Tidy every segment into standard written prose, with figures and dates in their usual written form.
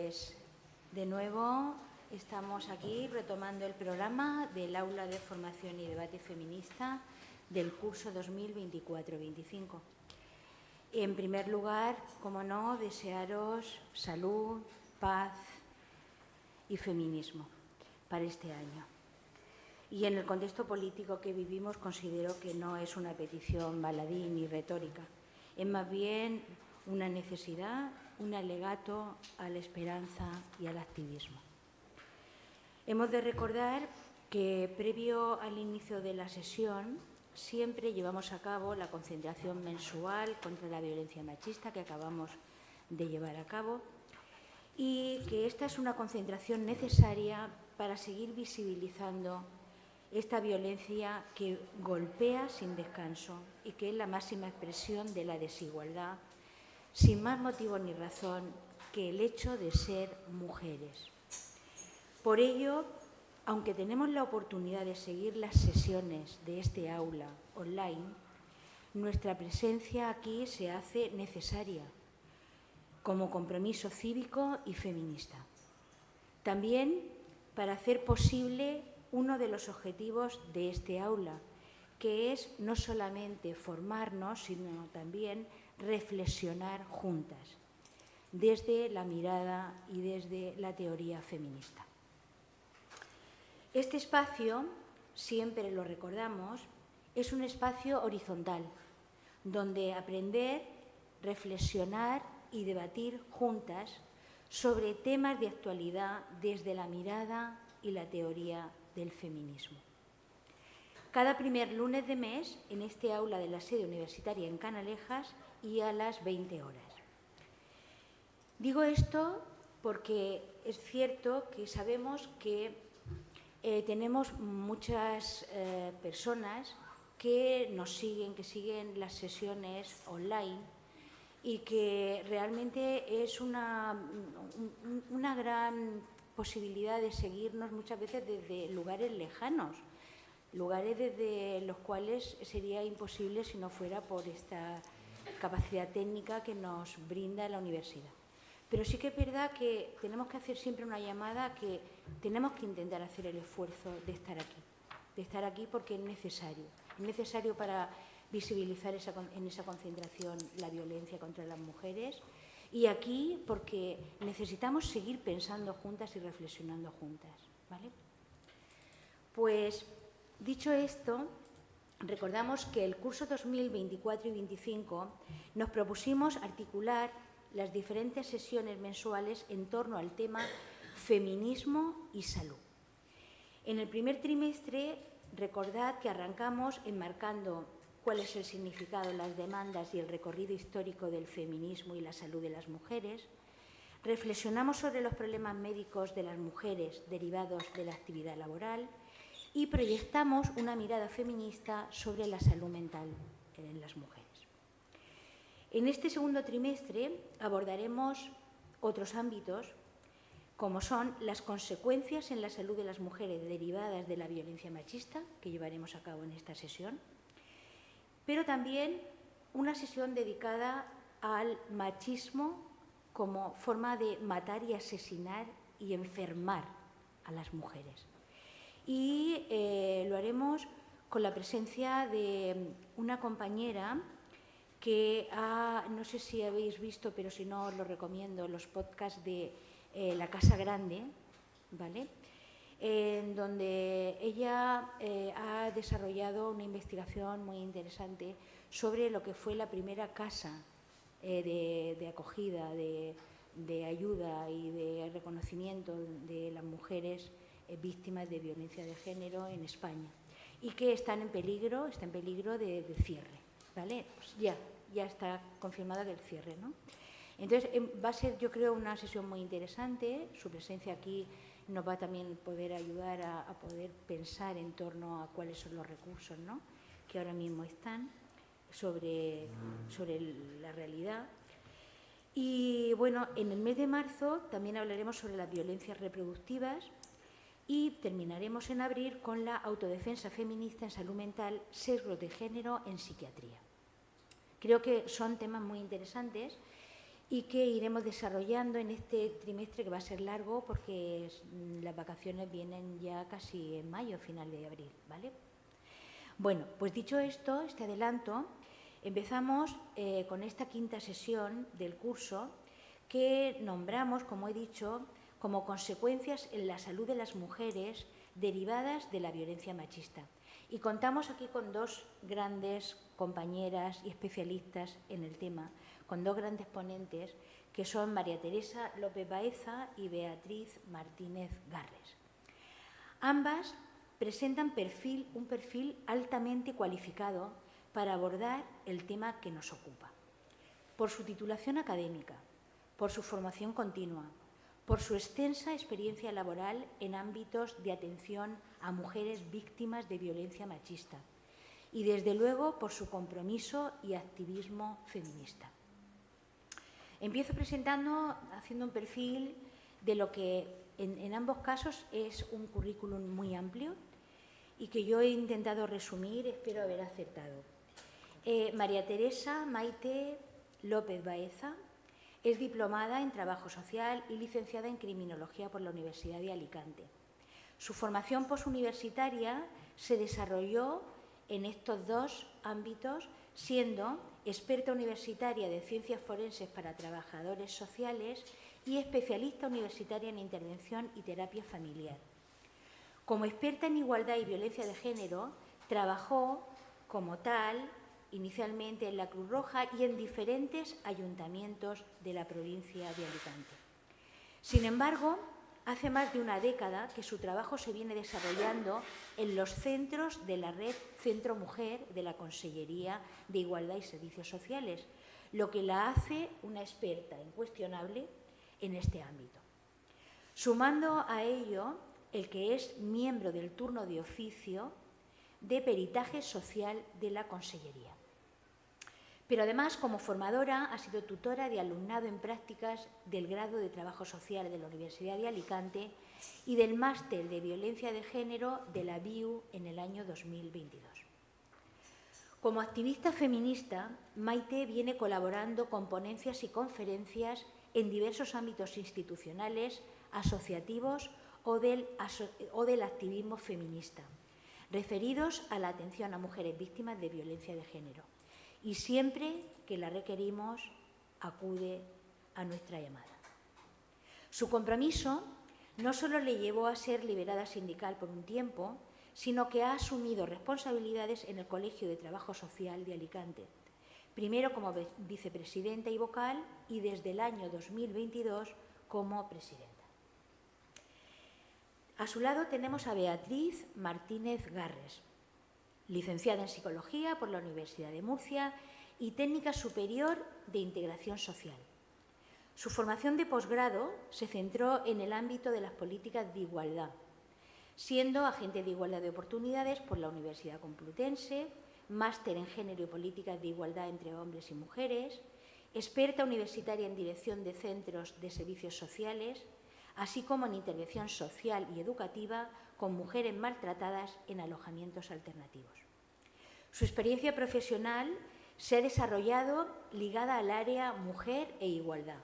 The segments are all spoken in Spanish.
Pues de nuevo estamos aquí retomando el programa del Aula de Formación y Debate Feminista del curso 2024-25. En primer lugar, como no, desearos salud, paz y feminismo para este año. Y en el contexto político que vivimos considero que no es una petición baladí ni retórica, es más bien una necesidad, un alegato a la esperanza y al activismo. Hemos de recordar que previo al inicio de la sesión siempre llevamos a cabo la concentración mensual contra la violencia machista que acabamos de llevar a cabo y que esta es una concentración necesaria para seguir visibilizando esta violencia que golpea sin descanso y que es la máxima expresión de la desigualdad, sin más motivo ni razón que el hecho de ser mujeres. Por ello, aunque tenemos la oportunidad de seguir las sesiones de este aula online, nuestra presencia aquí se hace necesaria como compromiso cívico y feminista. También para hacer posible uno de los objetivos de este aula, que es no solamente formarnos, sino también reflexionar juntas, desde la mirada y desde la teoría feminista. Este espacio, siempre lo recordamos, es un espacio horizontal, donde aprender, reflexionar y debatir juntas sobre temas de actualidad desde la mirada y la teoría del feminismo. Cada primer lunes de mes en este aula de la sede universitaria en Canalejas y a las 20 horas. Digo esto porque es cierto que sabemos que tenemos muchas personas que nos siguen, que siguen las sesiones online y que realmente es una gran posibilidad de seguirnos muchas veces desde lugares lejanos, lugares desde los cuales sería imposible si no fuera por esta capacidad técnica que nos brinda la universidad. Pero sí que es verdad que tenemos que hacer siempre una llamada que tenemos que intentar hacer el esfuerzo de estar aquí porque es necesario para visibilizar en esa concentración la violencia contra las mujeres y aquí porque necesitamos seguir pensando juntas y reflexionando juntas, ¿vale? Pues dicho esto, recordamos que el curso 2024 y 25 nos propusimos articular las diferentes sesiones mensuales en torno al tema feminismo y salud. En el primer trimestre, recordad que arrancamos enmarcando cuál es el significado, las demandas y el recorrido histórico del feminismo y la salud de las mujeres. Reflexionamos sobre los problemas médicos de las mujeres derivados de la actividad laboral y proyectamos una mirada feminista sobre la salud mental en las mujeres. En este segundo trimestre abordaremos otros ámbitos como son las consecuencias en la salud de las mujeres derivadas de la violencia machista, que llevaremos a cabo en esta sesión, pero también una sesión dedicada al machismo como forma de matar y asesinar y enfermar a las mujeres. Y lo haremos con la presencia de una compañera que no sé si habéis visto, pero si no os lo recomiendo, los podcasts de La Casa Grande, ¿vale? En donde ella ha desarrollado una investigación muy interesante sobre lo que fue la primera casa de acogida, de ayuda y de reconocimiento de las mujeres víctimas de violencia de género en España y que está en peligro de cierre, ¿vale? Pues ya está confirmada del cierre, ¿no? Entonces va a ser, yo creo, una sesión muy interesante. Su presencia aquí nos va a también poder ayudar a poder pensar en torno a cuáles son los recursos, ¿no?, que ahora mismo están sobre la realidad. Y bueno, en el mes de marzo también hablaremos sobre las violencias reproductivas y terminaremos en abril con la autodefensa feminista en salud mental, sesgos de género en psiquiatría. Creo que son temas muy interesantes y que iremos desarrollando en este trimestre, que va a ser largo porque las vacaciones vienen ya casi en mayo, final de abril, ¿vale? Bueno, pues dicho esto, este adelanto, empezamos con esta quinta sesión del curso que nombramos, como he dicho, como consecuencias en la salud de las mujeres derivadas de la violencia machista. Y contamos aquí con dos grandes compañeras y especialistas en el tema, con dos grandes ponentes, que son María Teresa López Baeza y Beatriz Martínez Garres. Ambas presentan un perfil altamente cualificado para abordar el tema que nos ocupa, por su titulación académica, por su formación continua, por su extensa experiencia laboral en ámbitos de atención a mujeres víctimas de violencia machista y, desde luego, por su compromiso y activismo feminista. Empiezo haciendo un perfil de lo que en ambos casos es un currículum muy amplio y que yo he intentado resumir, espero haber acertado. María Teresa Maite López Baeza es diplomada en Trabajo Social y licenciada en Criminología por la Universidad de Alicante. Su formación posuniversitaria se desarrolló en estos dos ámbitos, siendo experta universitaria de Ciencias Forenses para Trabajadores Sociales y especialista universitaria en Intervención y Terapia Familiar. Como experta en igualdad y violencia de género, trabajó como tal inicialmente en la Cruz Roja y en diferentes ayuntamientos de la provincia de Alicante. Sin embargo, hace más de una década que su trabajo se viene desarrollando en los centros de la red Centro Mujer de la Consellería de Igualdad y Servicios Sociales, lo que la hace una experta incuestionable en este ámbito. Sumando a ello el que es miembro del turno de oficio de peritaje social de la Consellería. Pero además, como formadora, ha sido tutora de alumnado en prácticas del grado de Trabajo Social de la Universidad de Alicante y del máster de Violencia de Género de la BIU en el año 2022. Como activista feminista, Maite viene colaborando con ponencias y conferencias en diversos ámbitos institucionales, asociativos o del activismo feminista, referidos a la atención a mujeres víctimas de violencia de género. Y siempre que la requerimos, acude a nuestra llamada. Su compromiso no solo le llevó a ser liberada sindical por un tiempo, sino que ha asumido responsabilidades en el Colegio de Trabajo Social de Alicante, primero como vicepresidenta y vocal y desde el año 2022 como presidenta. A su lado tenemos a Beatriz Martínez Garres, licenciada en Psicología por la Universidad de Murcia y técnica superior de Integración Social. Su formación de posgrado se centró en el ámbito de las políticas de igualdad, siendo agente de igualdad de oportunidades por la Universidad Complutense, máster en Género y Políticas de Igualdad entre Hombres y Mujeres, experta universitaria en Dirección de Centros de Servicios Sociales, así como en intervención social y educativa con mujeres maltratadas en alojamientos alternativos. Su experiencia profesional se ha desarrollado ligada al área mujer e igualdad,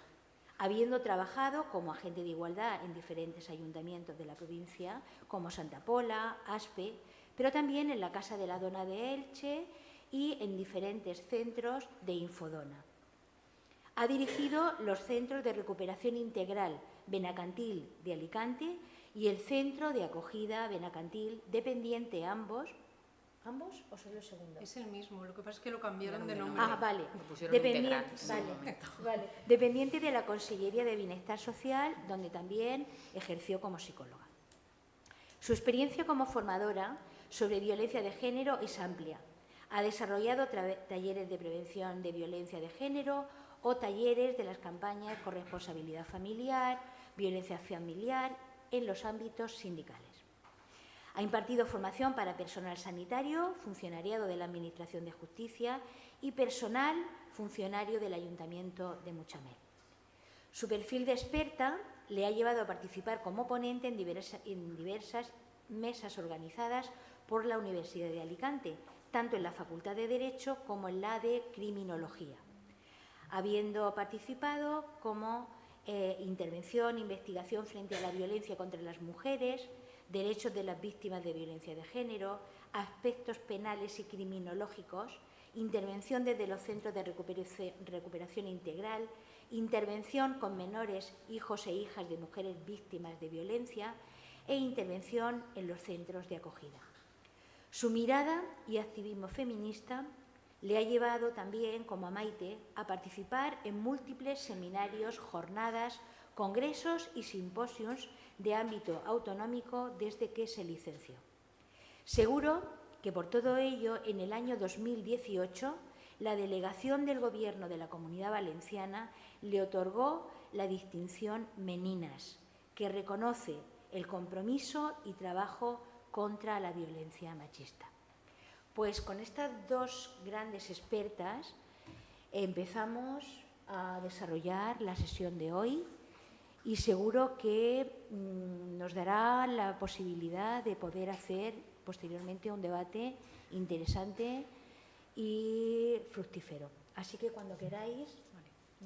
habiendo trabajado como agente de igualdad en diferentes ayuntamientos de la provincia, como Santa Pola, Aspe, pero también en la Casa de la Dona de Elche y en diferentes centros de Infodona. Ha dirigido los Centros de Recuperación Integral Benacantil de Alicante y el Centro de Acogida Benacantil, dependiente ambos o solo el segundo. Es el mismo, lo que pasa es que lo cambiaron de nombre. Ah, vale. Vale. Dependiente de la Consellería de Bienestar Social, donde también ejerció como psicóloga. Su experiencia como formadora sobre violencia de género es amplia. Ha desarrollado talleres de prevención de violencia de género o talleres de las campañas corresponsabilidad familiar, violencia familiar en los ámbitos sindicales. Ha impartido formación para personal sanitario, funcionariado de la Administración de Justicia y personal funcionario del Ayuntamiento de Muchamel. Su perfil de experta le ha llevado a participar como ponente en diversas mesas organizadas por la Universidad de Alicante, tanto en la Facultad de Derecho como en la de Criminología. habiendo participado como intervención, investigación frente a la violencia contra las mujeres, derechos de las víctimas de violencia de género, aspectos penales y criminológicos, intervención desde los centros de recuperación integral, intervención con menores, hijos e hijas de mujeres víctimas de violencia e intervención en los centros de acogida. Su mirada y activismo feminista le ha llevado también, como a Maite, a participar en múltiples seminarios, jornadas, congresos y simposios de ámbito autonómico desde que se licenció. Seguro que por todo ello, en el año 2018, la delegación del Gobierno de la Comunidad Valenciana le otorgó la distinción Meninas, que reconoce el compromiso y trabajo contra la violencia machista. Pues con estas dos grandes expertas empezamos a desarrollar la sesión de hoy y seguro que nos dará la posibilidad de poder hacer posteriormente un debate interesante y fructífero. Así que cuando queráis,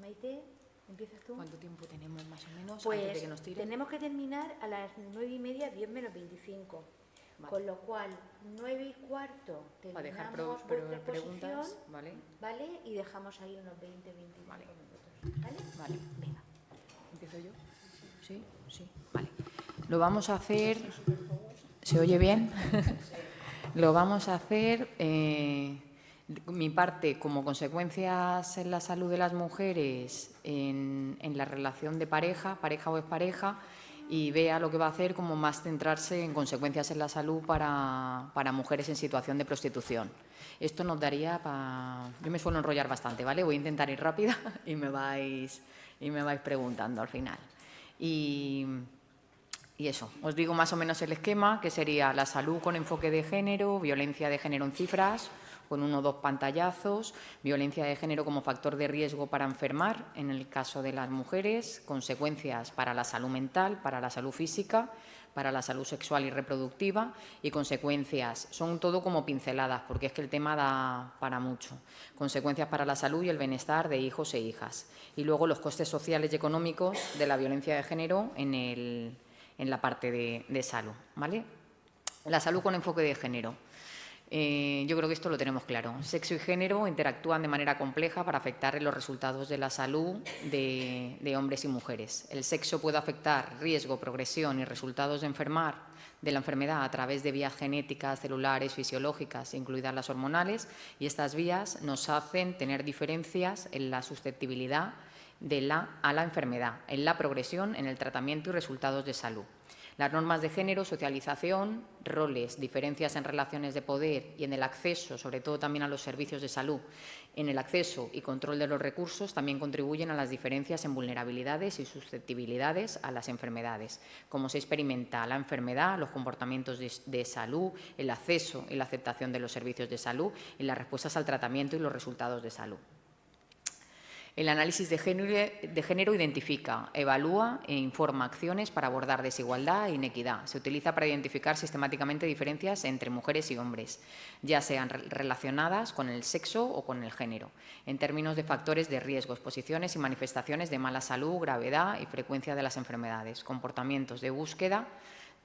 Maite, ¿empiezas tú? ¿Cuánto tiempo tenemos más o menos Pues antes de que nos tiren? tenemos que terminar a las 9:30, 10 menos 25. Vale. Con lo cual, 9:15 Va a dejar terminamos vuestra preguntas, exposición, ¿vale? ¿vale? Y dejamos ahí unos 20-25 Vale. minutos. ¿Vale? Vale. Venga. ¿Empiezo yo? Sí, sí. Vale. Lo vamos a hacer... ¿Se oye bien? Lo vamos a hacer... mi parte, como consecuencias en la salud de las mujeres, en la relación de pareja o expareja, y vea lo que va a hacer como más centrarse en consecuencias en la salud para mujeres en situación de prostitución. Esto nos daría para... Yo me suelo enrollar bastante, ¿vale? Voy a intentar ir rápida y me vais preguntando al final. Y eso, os digo más o menos el esquema, que sería la salud con enfoque de género, violencia de género en cifras, con 1 o 2 pantallazos, violencia de género como factor de riesgo para enfermar, en el caso de las mujeres, consecuencias para la salud mental, para la salud física, para la salud sexual y reproductiva, y consecuencias, son todo como pinceladas, porque es que el tema da para mucho. Consecuencias para la salud y el bienestar de hijos e hijas. Y luego los costes sociales y económicos de la violencia de género en la parte de salud, ¿vale? La salud con enfoque de género. Yo creo que esto lo tenemos claro. Sexo y género interactúan de manera compleja para afectar en los resultados de la salud de hombres y mujeres. El sexo puede afectar riesgo, progresión y resultados de la enfermedad a través de vías genéticas, celulares, fisiológicas, incluidas las hormonales, y estas vías nos hacen tener diferencias en la susceptibilidad a la enfermedad, en la progresión, en el tratamiento y resultados de salud. Las normas de género, socialización, roles, diferencias en relaciones de poder y en el acceso, sobre todo también a los servicios de salud, en el acceso y control de los recursos, también contribuyen a las diferencias en vulnerabilidades y susceptibilidades a las enfermedades, cómo se experimenta la enfermedad, los comportamientos de salud, el acceso y la aceptación de los servicios de salud y las respuestas al tratamiento y los resultados de salud. El análisis de género identifica, evalúa e informa acciones para abordar desigualdad e inequidad. Se utiliza para identificar sistemáticamente diferencias entre mujeres y hombres, ya sean relacionadas con el sexo o con el género, en términos de factores de riesgo, exposiciones y manifestaciones de mala salud, gravedad y frecuencia de las enfermedades, comportamientos de búsqueda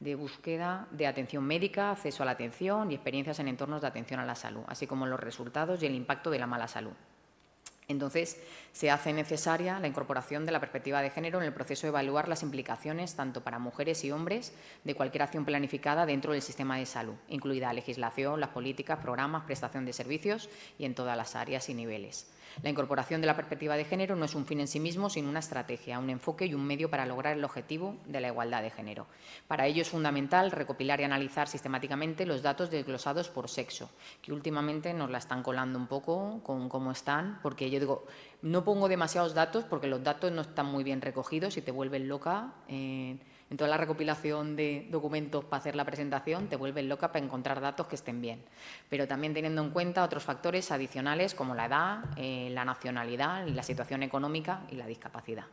de atención médica, acceso a la atención y experiencias en entornos de atención a la salud, así como los resultados y el impacto de la mala salud. Entonces, se hace necesaria la incorporación de la perspectiva de género en el proceso de evaluar las implicaciones, tanto para mujeres y hombres, de cualquier acción planificada dentro del sistema de salud, incluida la legislación, las políticas, programas, prestación de servicios y en todas las áreas y niveles. La incorporación de la perspectiva de género no es un fin en sí mismo, sino una estrategia, un enfoque y un medio para lograr el objetivo de la igualdad de género. Para ello es fundamental recopilar y analizar sistemáticamente los datos desglosados por sexo, que últimamente nos la están colando un poco con cómo están, porque yo digo, no pongo demasiados datos porque los datos no están muy bien recogidos y te vuelven loca. En toda la recopilación de documentos para hacer la presentación te vuelven loca para encontrar datos que estén bien. Pero también teniendo en cuenta otros factores adicionales como la edad, la nacionalidad, la situación económica y la discapacidad.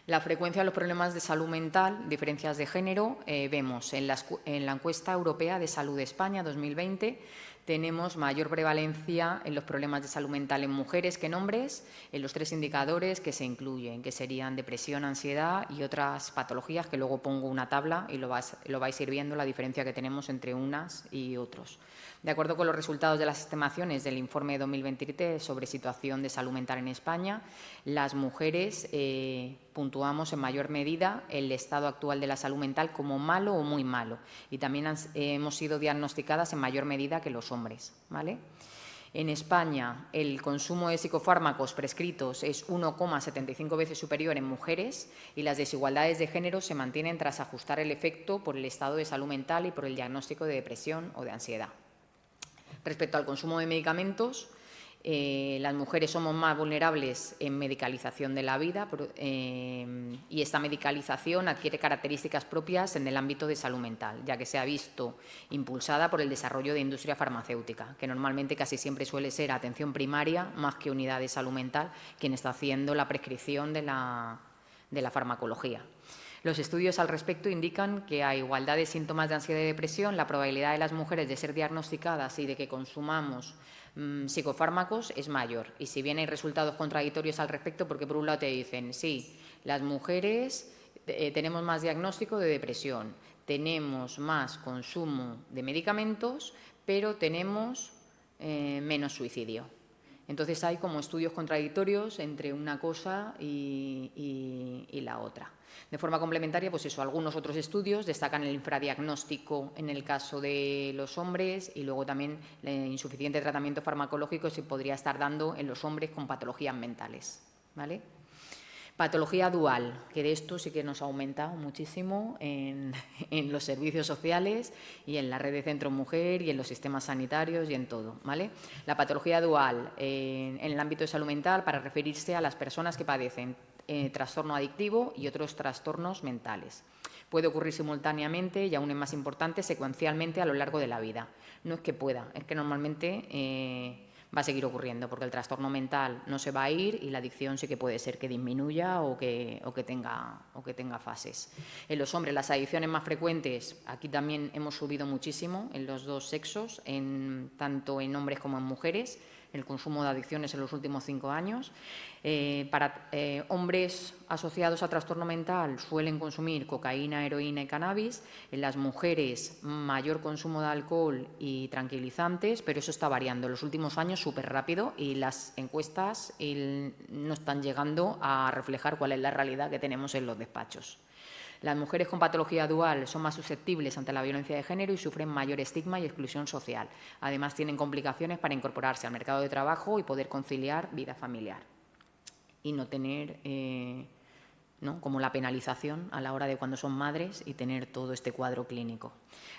La frecuencia de los problemas de salud mental, diferencias de género, vemos en la encuesta europea de salud de España 2020, tenemos mayor prevalencia en los problemas de salud mental en mujeres que en hombres, en los 3 indicadores que se incluyen, que serían depresión, ansiedad y otras patologías, que luego pongo una tabla y lo vais a ir viendo la diferencia que tenemos entre unas y otros. De acuerdo con los resultados de las estimaciones del informe 2023 sobre situación de salud mental en España, las mujeres puntuamos en mayor medida el estado actual de la salud mental como malo o muy malo, y también hemos sido diagnosticadas en mayor medida que los hombres, ¿vale? En España, el consumo de psicofármacos prescritos es 1,75 veces superior en mujeres, y las desigualdades de género se mantienen tras ajustar el efecto por el estado de salud mental y por el diagnóstico de depresión o de ansiedad. Respecto al consumo de medicamentos, las mujeres somos más vulnerables en medicalización de la vida, y esta medicalización adquiere características propias en el ámbito de salud mental, ya que se ha visto impulsada por el desarrollo de industria farmacéutica, que normalmente casi siempre suele ser atención primaria más que unidad de salud mental quien está haciendo la prescripción de la farmacología. Los estudios al respecto indican que a igualdad de síntomas de ansiedad y depresión, la probabilidad de las mujeres de ser diagnosticadas y de que consumamos psicofármacos es mayor. Y si bien hay resultados contradictorios al respecto, porque por un lado te dicen, sí, las mujeres tenemos más diagnóstico de depresión, tenemos más consumo de medicamentos, pero tenemos menos suicidio. Entonces hay como estudios contradictorios entre una cosa y la otra. De forma complementaria, pues eso, algunos otros estudios destacan el infradiagnóstico en el caso de los hombres, y luego también el insuficiente tratamiento farmacológico se podría estar dando en los hombres con patologías mentales, ¿vale? Patología dual, que de esto sí que nos ha aumentado muchísimo en los servicios sociales y en la red de centro mujer y en los sistemas sanitarios y en todo, ¿vale? La patología dual en el ámbito de salud mental, para referirse a las personas que padecen trastorno adictivo y otros trastornos mentales. Puede ocurrir simultáneamente y, aún es más importante, secuencialmente a lo largo de la vida. No es que pueda, es que normalmente va a seguir ocurriendo, porque el trastorno mental no se va a ir y la adicción sí que puede ser que disminuya o que tenga fases. En los hombres, las adicciones más frecuentes, aquí también hemos subido muchísimo en los 2 sexos, tanto en hombres como en mujeres, el consumo de adicciones en los últimos 5 años. Para hombres asociados a trastorno mental suelen consumir cocaína, heroína y cannabis. En las mujeres, mayor consumo de alcohol y tranquilizantes, pero eso está variando en los últimos años súper rápido, y las encuestas no están llegando a reflejar cuál es la realidad que tenemos en los despachos. Las mujeres con patología dual son más susceptibles ante la violencia de género y sufren mayor estigma y exclusión social. Además, tienen complicaciones para incorporarse al mercado de trabajo y poder conciliar vida familiar y no tener como la penalización a la hora de cuando son madres y tener todo este cuadro clínico.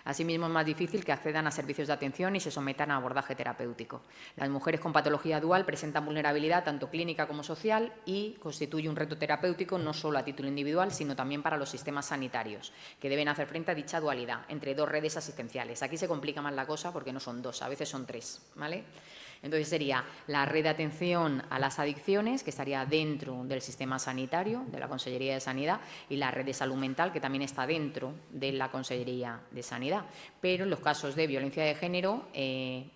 Asimismo, es más difícil que accedan a servicios de atención y se sometan a abordaje terapéutico. Las mujeres con patología dual presentan vulnerabilidad tanto clínica como social y constituye un reto terapéutico no solo a título individual, sino también para los sistemas sanitarios, que deben hacer frente a dicha dualidad entre 2 redes asistenciales. Aquí se complica más la cosa porque no son 2, a veces son 3, ¿vale? Entonces sería la red de atención a las adicciones, que estaría dentro del sistema sanitario, de la Consellería de Sanidad, y la red de salud mental, que también está dentro de la Consellería de Sanidad. Pero en los casos de violencia de género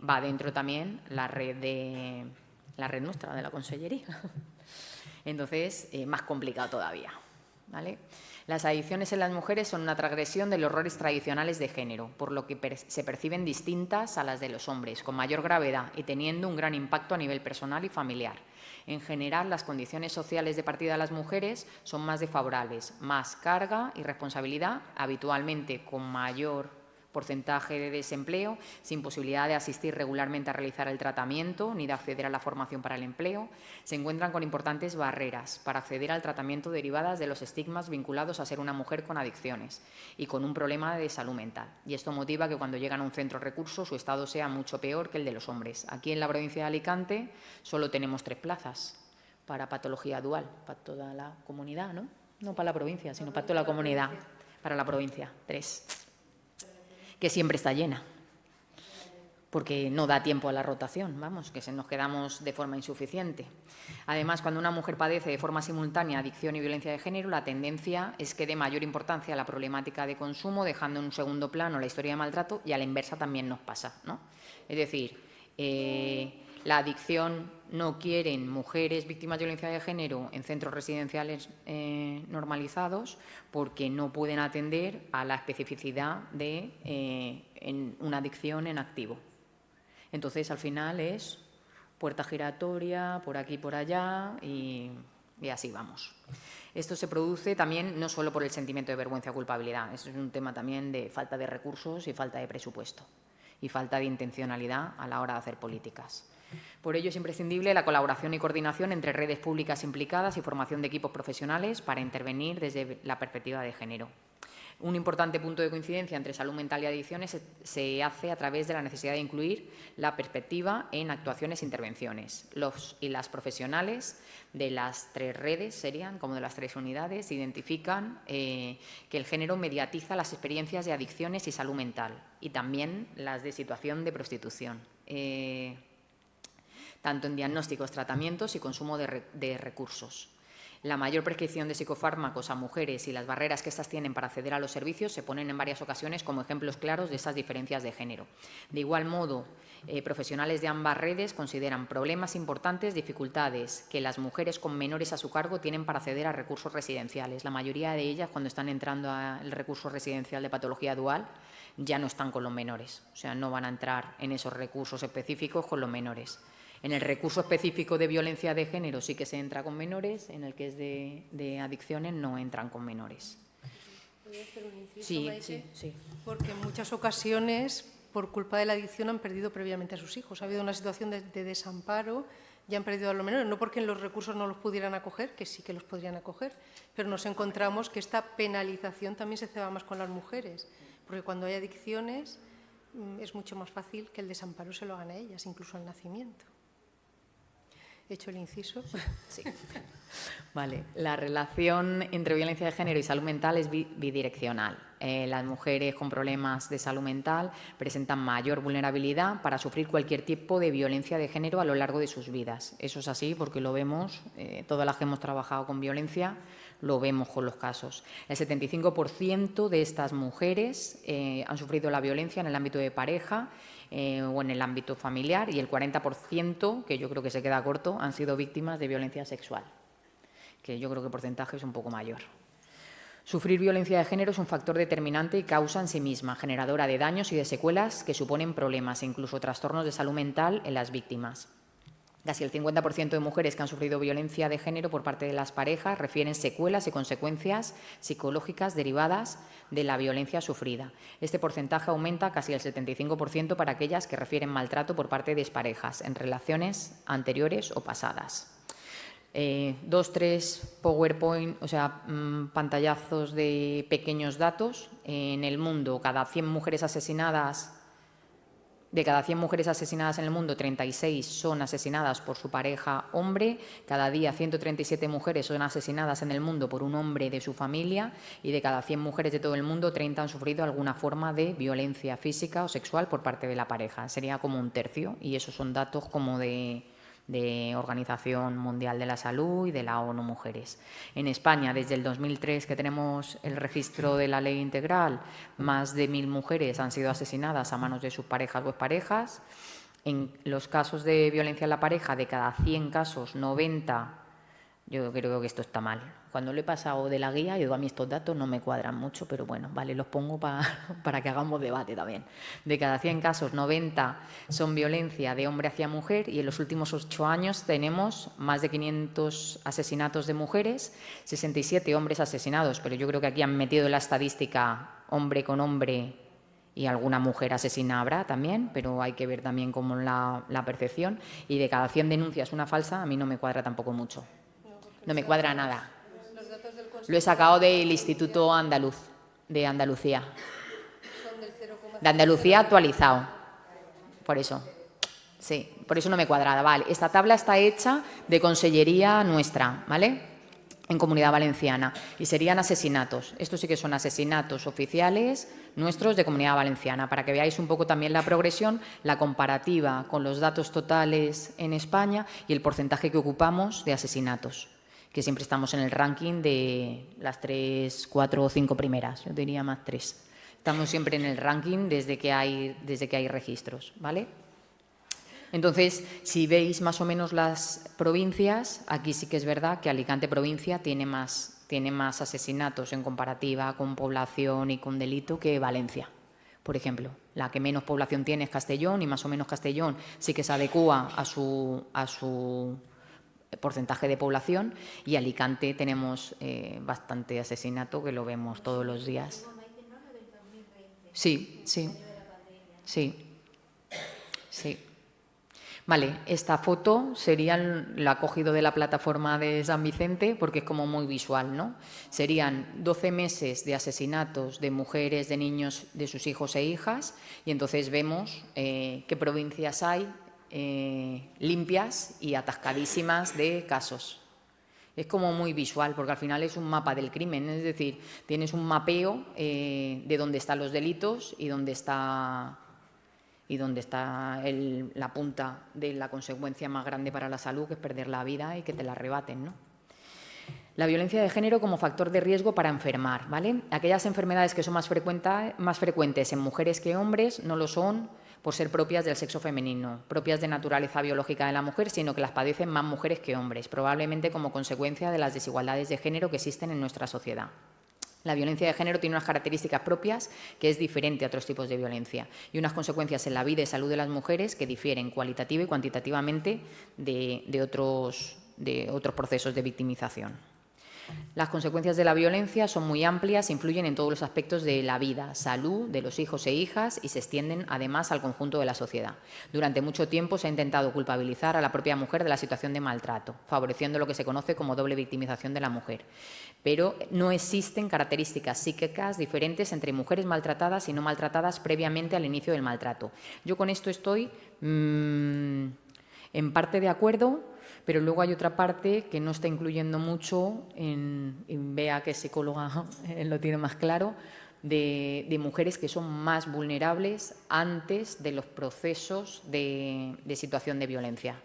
va dentro también la red nuestra, de la Consellería. Entonces, más complicado todavía, ¿vale? Las adicciones en las mujeres son una transgresión de los roles tradicionales de género, por lo que se perciben distintas a las de los hombres, con mayor gravedad y teniendo un gran impacto a nivel personal y familiar. En general, las condiciones sociales de partida de las mujeres son más desfavorables, más carga y responsabilidad, habitualmente con mayor porcentaje de desempleo, sin posibilidad de asistir regularmente a realizar el tratamiento ni de acceder a la formación para el empleo. Se encuentran con importantes barreras para acceder al tratamiento derivadas de los estigmas vinculados a ser una mujer con adicciones y con un problema de salud mental. Y esto motiva que cuando llegan a un centro de recursos su estado sea mucho peor que el de los hombres. Aquí en la provincia de Alicante solo tenemos 3 plazas para patología dual, para toda la comunidad, ¿no? No para la provincia, sino para toda la comunidad. Para la provincia, 3. Que siempre está llena. porque no da tiempo a la rotación, vamos, que nos quedamos de forma insuficiente. Además, cuando una mujer padece de forma simultánea adicción y violencia de género, la tendencia es que dé mayor importancia a la problemática de consumo, dejando en un segundo plano la historia de maltrato, y a la inversa también nos pasa, ¿no? Es decir, la adicción no quieren mujeres víctimas de violencia de género en centros residenciales normalizados porque no pueden atender a la especificidad de en una adicción en activo. Entonces, al final es puerta giratoria, por aquí, por allá, y así vamos. Esto se produce también no solo por el sentimiento de vergüenza o culpabilidad, es un tema también de falta de recursos y falta de presupuesto y falta de intencionalidad a la hora de hacer políticas. Por ello es imprescindible la colaboración y coordinación entre redes públicas implicadas y formación de equipos profesionales para intervenir desde la perspectiva de género. Un importante punto de coincidencia entre salud mental y adicciones se hace a través de la necesidad de incluir la perspectiva en actuaciones e intervenciones. Los y las profesionales de las tres redes, serían como de las tres unidades, identifican que el género mediatiza las experiencias de adicciones y salud mental, y también las de situación de prostitución, tanto en diagnósticos, tratamientos y consumo de recursos. La mayor prescripción de psicofármacos a mujeres y las barreras que éstas tienen para acceder a los servicios se ponen en varias ocasiones como ejemplos claros de esas diferencias de género. De igual modo, profesionales de ambas redes consideran problemas importantes, dificultades que las mujeres con menores a su cargo tienen para acceder a recursos residenciales. La mayoría de ellas, cuando están entrando al recurso residencial de patología dual, ya no están con los menores, o sea, no van a entrar en esos recursos específicos con los menores. En el recurso específico de violencia de género sí que se entra con menores, en el que es de adicciones no entran con menores. ¿Puedo hacer un inciso, Sí, Maite? sí. Porque en muchas ocasiones, por culpa de la adicción, han perdido previamente a sus hijos. Ha habido una situación de desamparo y han perdido a los menores. No porque en los recursos no los pudieran acoger, que sí que los podrían acoger, pero nos encontramos que esta penalización también se ceba más con las mujeres. Porque cuando hay adicciones es mucho más fácil que el desamparo se lo hagan a ellas, incluso al nacimiento. ¿He hecho el inciso? Sí. Vale. La relación entre violencia de género y salud mental es bidireccional. Las mujeres con problemas de salud mental presentan mayor vulnerabilidad para sufrir cualquier tipo de violencia de género a lo largo de sus vidas. Eso es así porque lo vemos, todas las que hemos trabajado con violencia, lo vemos con los casos. El 75% de estas mujeres han sufrido la violencia en el ámbito de pareja o en el ámbito familiar, y el 40%, que yo creo que se queda corto, han sido víctimas de violencia sexual, que yo creo que el porcentaje es un poco mayor. Sufrir violencia de género es un factor determinante y causa en sí misma, generadora de daños y de secuelas que suponen problemas e incluso trastornos de salud mental en las víctimas. Casi el 50% de mujeres que han sufrido violencia de género por parte de las parejas refieren secuelas y consecuencias psicológicas derivadas de la violencia sufrida. Este porcentaje aumenta casi el 75% para aquellas que refieren maltrato por parte de exparejas en relaciones anteriores o pasadas. 2, 3 PowerPoint, o sea, pantallazos de pequeños datos. En el mundo, de cada 100 mujeres asesinadas en el mundo, 36 son asesinadas por su pareja hombre. Cada día 137 mujeres son asesinadas en el mundo por un hombre de su familia, y de cada 100 mujeres de todo el mundo, 30 han sufrido alguna forma de violencia física o sexual por parte de la pareja. Sería como un tercio, y esos son datos como de Organización Mundial de la Salud y de la ONU Mujeres. En España, desde el 2003 que tenemos el registro de la ley integral, más de 1000 mujeres han sido asesinadas a manos de sus parejas o exparejas. En los casos de violencia en la pareja, de cada 100 casos, 90, yo creo que esto está mal. Cuando lo he pasado de la guía, yo digo, a mí estos datos no me cuadran mucho, pero bueno, vale, los pongo para que hagamos debate también. De cada 100 casos, 90 son violencia de hombre hacia mujer, y en los últimos 8 años tenemos más de 500 asesinatos de mujeres, 67 hombres asesinados, pero yo creo que aquí han metido en la estadística hombre con hombre y alguna mujer asesina habrá también, pero hay que ver también cómo la percepción. Y de cada 100 denuncias una falsa, a mí no me cuadra tampoco mucho. No me cuadra nada. Lo he sacado del Instituto Andaluz, de Andalucía. De Andalucía actualizado. Por eso. Sí, por eso no me cuadra. Vale. Esta tabla está hecha de consellería nuestra, ¿vale? En Comunidad Valenciana. Y serían asesinatos. Estos sí que son asesinatos oficiales nuestros de Comunidad Valenciana, para que veáis un poco también la progresión, la comparativa con los datos totales en España y el porcentaje que ocupamos de asesinatos, que siempre estamos en el ranking de las 3, 4 o 5 primeras, yo diría más 3. Estamos siempre en el ranking desde que hay registros, ¿vale? Entonces, si veis más o menos las provincias, aquí sí que es verdad que Alicante provincia tiene más asesinatos en comparativa con población y con delito que Valencia, por ejemplo. La que menos población tiene es Castellón y más o menos Castellón sí que se adecúa a su porcentaje de población, y Alicante tenemos bastante asesinato, que lo vemos todos los días. Sí. Vale, esta foto la he cogido de la plataforma de San Vicente porque es como muy visual, ¿no? Serían 12 meses de asesinatos de mujeres, de niños, de sus hijos e hijas, y entonces vemos qué provincias hay limpias y atascadísimas de casos. Es como muy visual porque al final es un mapa del crimen, es decir, tienes un mapeo de dónde están los delitos y dónde está la punta de la consecuencia más grande para la salud, que es perder la vida y que te la arrebaten, ¿no? La violencia de género como factor de riesgo para enfermar, ¿vale? Aquellas enfermedades que son más frecuentes en mujeres que hombres no lo son por ser propias del sexo femenino, propias de naturaleza biológica de la mujer, sino que las padecen más mujeres que hombres, probablemente como consecuencia de las desigualdades de género que existen en nuestra sociedad. La violencia de género tiene unas características propias que es diferente a otros tipos de violencia y unas consecuencias en la vida y salud de las mujeres que difieren cualitativa y cuantitativamente de otros procesos de victimización. Las consecuencias de la violencia son muy amplias, influyen en todos los aspectos de la vida, salud de los hijos e hijas y se extienden además al conjunto de la sociedad. Durante mucho tiempo se ha intentado culpabilizar a la propia mujer de la situación de maltrato, favoreciendo lo que se conoce como doble victimización de la mujer. Pero no existen características psíquicas diferentes entre mujeres maltratadas y no maltratadas previamente al inicio del maltrato. Yo con esto estoy en parte de acuerdo, pero luego hay otra parte que no está incluyendo mucho, en Bea, que es psicóloga, lo tiene más claro, de mujeres que son más vulnerables antes de los procesos de situación de violencia.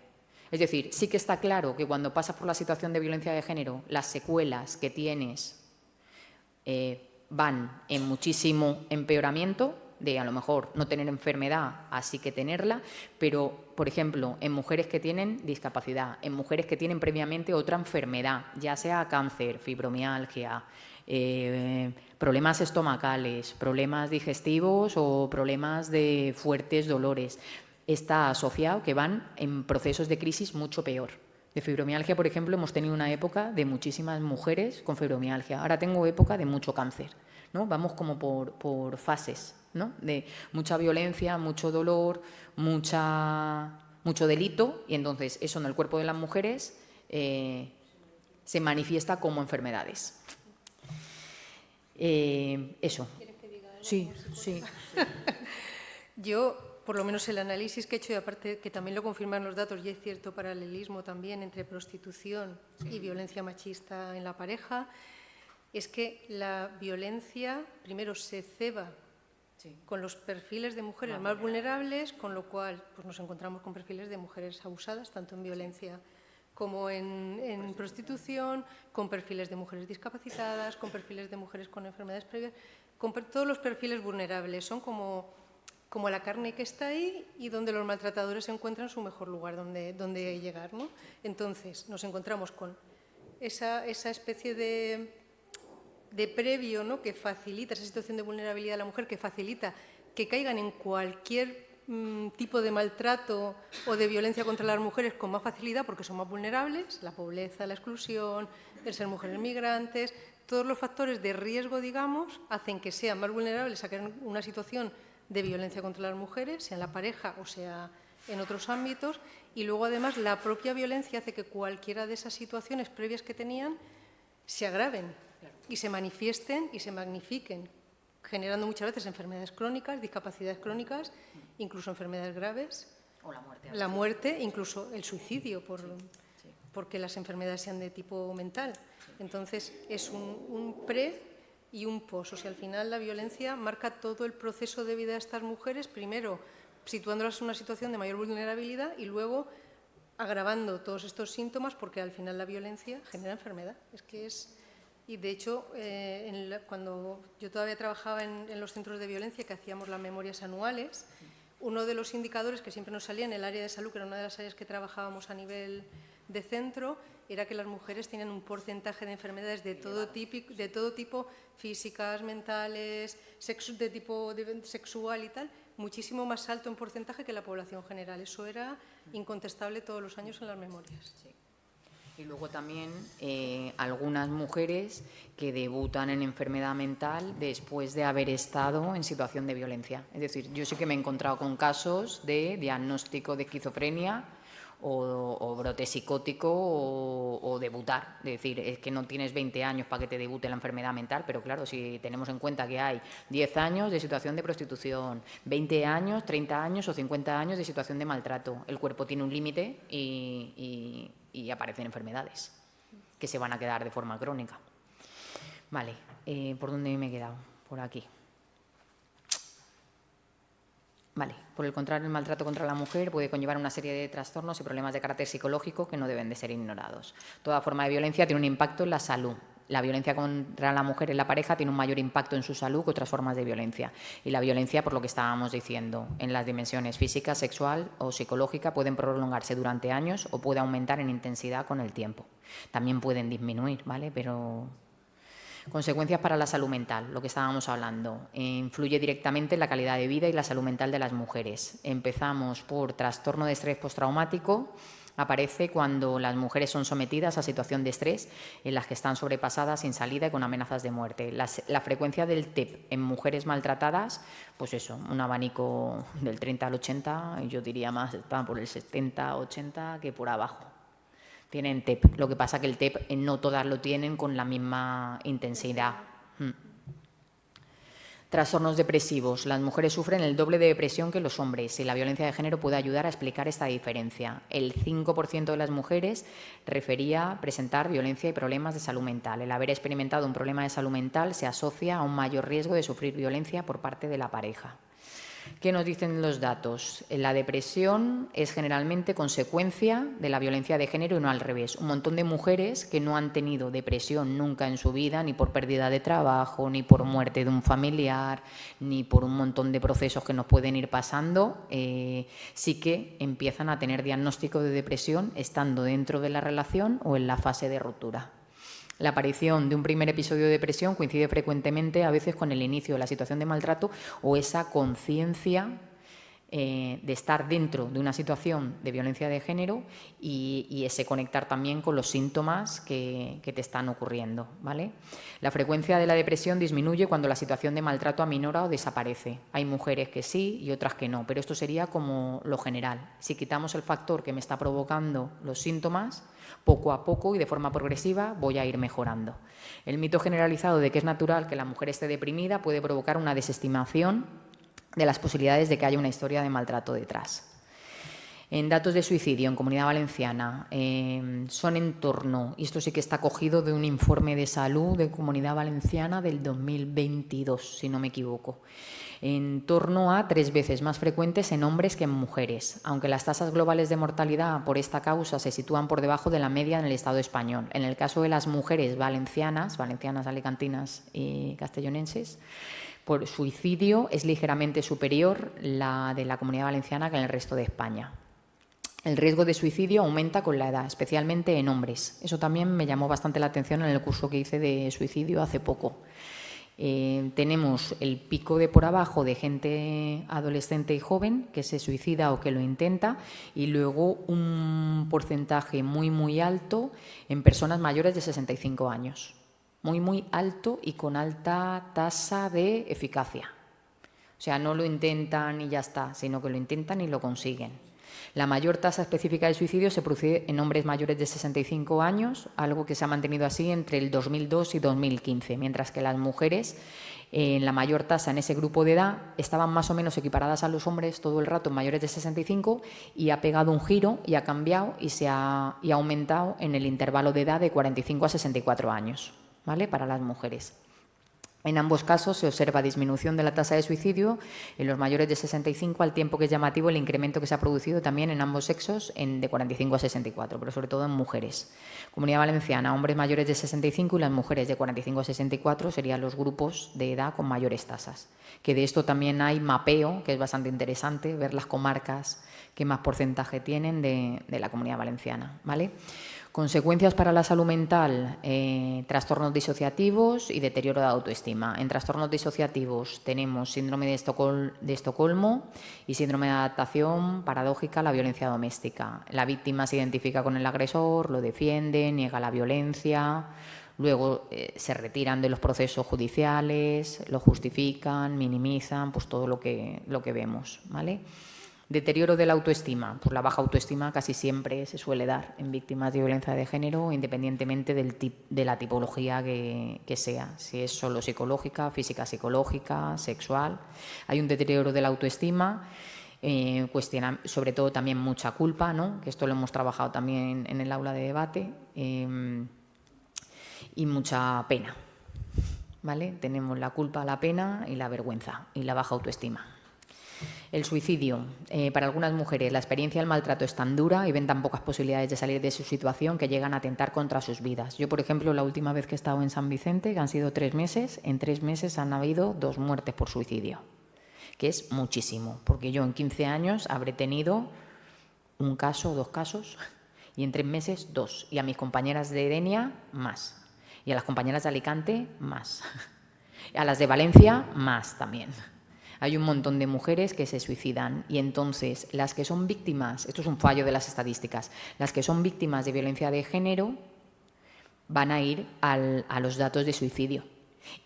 Es decir, sí que está claro que cuando pasas por la situación de violencia de género, las secuelas que tienes van en muchísimo empeoramiento, de a lo mejor no tener enfermedad, así que tenerla, pero, por ejemplo, en mujeres que tienen discapacidad, en mujeres que tienen previamente otra enfermedad, ya sea cáncer, fibromialgia, problemas estomacales, problemas digestivos o problemas de fuertes dolores, está asociado que van en procesos de crisis mucho peor. De fibromialgia, por ejemplo, hemos tenido una época de muchísimas mujeres con fibromialgia. Ahora tengo época de mucho cáncer, ¿no? Vamos como por fases, ¿no? De mucha violencia, mucho dolor, mucho delito, y entonces eso en el cuerpo de las mujeres se manifiesta como enfermedades. Eso. ¿Quieres que diga algo? Sí. Yo, por lo menos el análisis que he hecho, y aparte que también lo confirman los datos, y es cierto paralelismo también entre prostitución y violencia machista en la pareja, es que la violencia primero se ceba con los perfiles de mujeres más vulnerables, con lo cual pues nos encontramos con perfiles de mujeres abusadas, tanto en violencia como en prostitución, con perfiles de mujeres discapacitadas, con perfiles de mujeres con enfermedades previas, con todos los perfiles vulnerables. Son como la carne que está ahí y donde los maltratadores encuentran su mejor lugar donde llegar, ¿no? Entonces, nos encontramos con esa especie de previo, ¿no?, que facilita esa situación de vulnerabilidad de la mujer, que facilita que caigan en cualquier tipo de maltrato o de violencia contra las mujeres con más facilidad porque son más vulnerables, la pobreza, la exclusión, el ser mujeres migrantes, todos los factores de riesgo, digamos, hacen que sean más vulnerables a caer en una situación de violencia contra las mujeres, sea en la pareja o sea en otros ámbitos, y luego además la propia violencia hace que cualquiera de esas situaciones previas que tenían se agraven y se manifiesten y se magnifiquen, generando muchas veces enfermedades crónicas, discapacidades crónicas, incluso enfermedades graves, O la muerte. la muerte, incluso el suicidio, porque las enfermedades sean de tipo mental. Entonces, es un pre y un post. O sea, al final la violencia marca todo el proceso de vida de estas mujeres, primero situándolas en una situación de mayor vulnerabilidad y luego agravando todos estos síntomas, porque al final la violencia genera enfermedad. Y de hecho, cuando yo todavía trabajaba en los centros de violencia, que hacíamos las memorias anuales, uno de los indicadores que siempre nos salía en el área de salud, que era una de las áreas que trabajábamos a nivel de centro, era que las mujeres tienen un porcentaje de enfermedades de todo tipo, físicas, mentales, de tipo sexual y tal, muchísimo más alto en porcentaje que la población general. Eso era incontestable todos los años en las memorias. Sí. Y luego también algunas mujeres que debutan en enfermedad mental después de haber estado en situación de violencia. Es decir, yo sí que me he encontrado con casos de diagnóstico de esquizofrenia o brote psicótico o debutar. Es decir, es que no tienes 20 años para que te debute la enfermedad mental, pero claro, si tenemos en cuenta que hay 10 años de situación de prostitución, 20 años, 30 años o 50 años de situación de maltrato, el cuerpo tiene un límite y aparecen enfermedades que se van a quedar de forma crónica. Vale, ¿por dónde me he quedado? Por aquí. Vale, por el contrario, el maltrato contra la mujer puede conllevar una serie de trastornos y problemas de carácter psicológico que no deben de ser ignorados. Toda forma de violencia tiene un impacto en la salud. La violencia contra la mujer en la pareja tiene un mayor impacto en su salud que otras formas de violencia. Y la violencia, por lo que estábamos diciendo, en las dimensiones física, sexual o psicológica pueden prolongarse durante años o puede aumentar en intensidad con el tiempo. También pueden disminuir, ¿vale? Pero consecuencias para la salud mental, lo que estábamos hablando. Influye directamente en la calidad de vida y la salud mental de las mujeres. Empezamos por trastorno de estrés postraumático. Aparece cuando las mujeres son sometidas a situación de estrés en las que están sobrepasadas sin salida y con amenazas de muerte. La frecuencia del TEP en mujeres maltratadas, pues eso, un abanico del 30 al 80, yo diría más, está por el 70, 80 que por abajo. Tienen TEP, lo que pasa que el TEP no todas lo tienen con la misma intensidad. Trastornos depresivos. Las mujeres sufren el doble de depresión que los hombres y la violencia de género puede ayudar a explicar esta diferencia. El 5% de las mujeres refería presentar violencia y problemas de salud mental. El haber experimentado un problema de salud mental se asocia a un mayor riesgo de sufrir violencia por parte de la pareja. ¿Qué nos dicen los datos? La depresión es generalmente consecuencia de la violencia de género y no al revés. Un montón de mujeres que no han tenido depresión nunca en su vida, ni por pérdida de trabajo, ni por muerte de un familiar, ni por un montón de procesos que nos pueden ir pasando, sí que empiezan a tener diagnóstico de depresión estando dentro de la relación o en la fase de ruptura. La aparición de un primer episodio de depresión coincide frecuentemente a veces con el inicio de la situación de maltrato o esa conciencia de estar dentro de una situación de violencia de género y ese conectar también con los síntomas que te están ocurriendo, ¿vale? La frecuencia de la depresión disminuye cuando la situación de maltrato aminora o desaparece. Hay mujeres que sí y otras que no, pero esto sería como lo general. Si quitamos el factor que me está provocando los síntomas, poco a poco y de forma progresiva voy a ir mejorando. El mito generalizado de que es natural que la mujer esté deprimida puede provocar una desestimación de las posibilidades de que haya una historia de maltrato detrás. En datos de suicidio en Comunidad Valenciana son en torno, y esto sí que está cogido de un informe de salud de Comunidad Valenciana del 2022, si no me equivoco, en torno a 3 veces más frecuentes en hombres que en mujeres, aunque las tasas globales de mortalidad por esta causa se sitúan por debajo de la media en el Estado español. En el caso de las mujeres valencianas, alicantinas y castellonenses, por suicidio es ligeramente superior la de la Comunidad Valenciana que en el resto de España. El riesgo de suicidio aumenta con la edad, especialmente en hombres. Eso también me llamó bastante la atención en el curso que hice de suicidio hace poco. Tenemos el pico de por abajo de gente adolescente y joven que se suicida o que lo intenta y luego un porcentaje muy, muy alto en personas mayores de 65 años. Muy, muy alto y con alta tasa de eficacia. O sea, no lo intentan y ya está, sino que lo intentan y lo consiguen. La mayor tasa específica de suicidio se produce en hombres mayores de 65 años, algo que se ha mantenido así entre el 2002 y 2015, mientras que las mujeres en la mayor tasa en ese grupo de edad estaban más o menos equiparadas a los hombres todo el rato mayores de 65 y ha pegado un giro y ha cambiado y ha aumentado en el intervalo de edad de 45 a 64 años, ¿vale? Para las mujeres. En ambos casos se observa disminución de la tasa de suicidio en los mayores de 65, al tiempo que es llamativo el incremento que se ha producido también en ambos sexos de 45 a 64, pero sobre todo en mujeres. Comunidad Valenciana, hombres mayores de 65 y las mujeres de 45 a 64 serían los grupos de edad con mayores tasas. Que de esto también hay mapeo, que es bastante interesante, ver las comarcas que más porcentaje tienen de la Comunidad Valenciana, ¿vale? Consecuencias para la salud mental, trastornos disociativos y deterioro de autoestima. En trastornos disociativos tenemos síndrome de Estocolmo y síndrome de adaptación paradójica a la violencia doméstica. La víctima se identifica con el agresor, lo defiende, niega la violencia, luego se retiran de los procesos judiciales, lo justifican, minimizan, pues todo lo que vemos, ¿vale? Deterioro de la autoestima. Pues la baja autoestima casi siempre se suele dar en víctimas de violencia de género, independientemente de la tipología que sea, si es solo psicológica, física psicológica, sexual. Hay un deterioro de la autoestima, sobre todo también mucha culpa, ¿no? Que esto lo hemos trabajado también en el aula de debate, y mucha pena, ¿vale? Tenemos la culpa, la pena y la vergüenza y la baja autoestima. El suicidio. Para algunas mujeres la experiencia del maltrato es tan dura y ven tan pocas posibilidades de salir de su situación que llegan a atentar contra sus vidas. Yo, por ejemplo, la última vez que he estado en San Vicente, que han sido 3 meses, en 3 meses han habido 2 muertes por suicidio, que es muchísimo, porque yo en 15 años habré tenido 1 caso, 2 casos, y en 3 meses 2. Y a mis compañeras de Denia, más. Y a las compañeras de Alicante, más. A las de Valencia, más también. Hay un montón de mujeres que se suicidan y entonces las que son víctimas, esto es un fallo de las estadísticas, las que son víctimas de violencia de género van a ir a los datos de suicidio.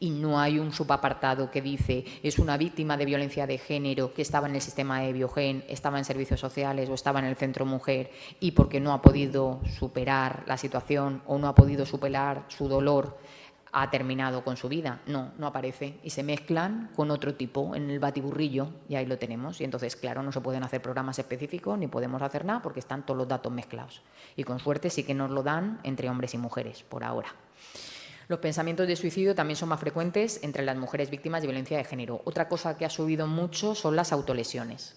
Y no hay un subapartado que dice es una víctima de violencia de género que estaba en el sistema de Biogen, estaba en servicios sociales o estaba en el centro mujer y porque no ha podido superar la situación o no ha podido superar su dolor ha terminado con su vida. No, no aparece. Y se mezclan con otro tipo en el batiburrillo y ahí lo tenemos. Y entonces, claro, no se pueden hacer programas específicos ni podemos hacer nada porque están todos los datos mezclados. Y con suerte sí que nos lo dan entre hombres y mujeres, por ahora. Los pensamientos de suicidio también son más frecuentes entre las mujeres víctimas de violencia de género. Otra cosa que ha subido mucho son las autolesiones.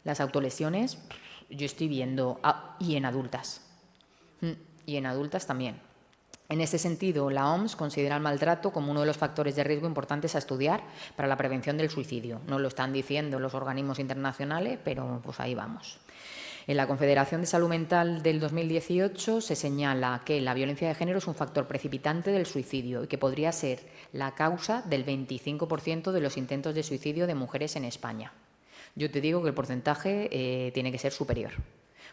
Las autolesiones, yo estoy viendo, y en adultas. Y en adultas también. En este sentido, la OMS considera el maltrato como uno de los factores de riesgo importantes a estudiar para la prevención del suicidio. No lo están diciendo los organismos internacionales, pero pues ahí vamos. En la Confederación de Salud Mental del 2018 se señala que la violencia de género es un factor precipitante del suicidio y que podría ser la causa del 25% de los intentos de suicidio de mujeres en España. Yo te digo que el porcentaje tiene que ser superior,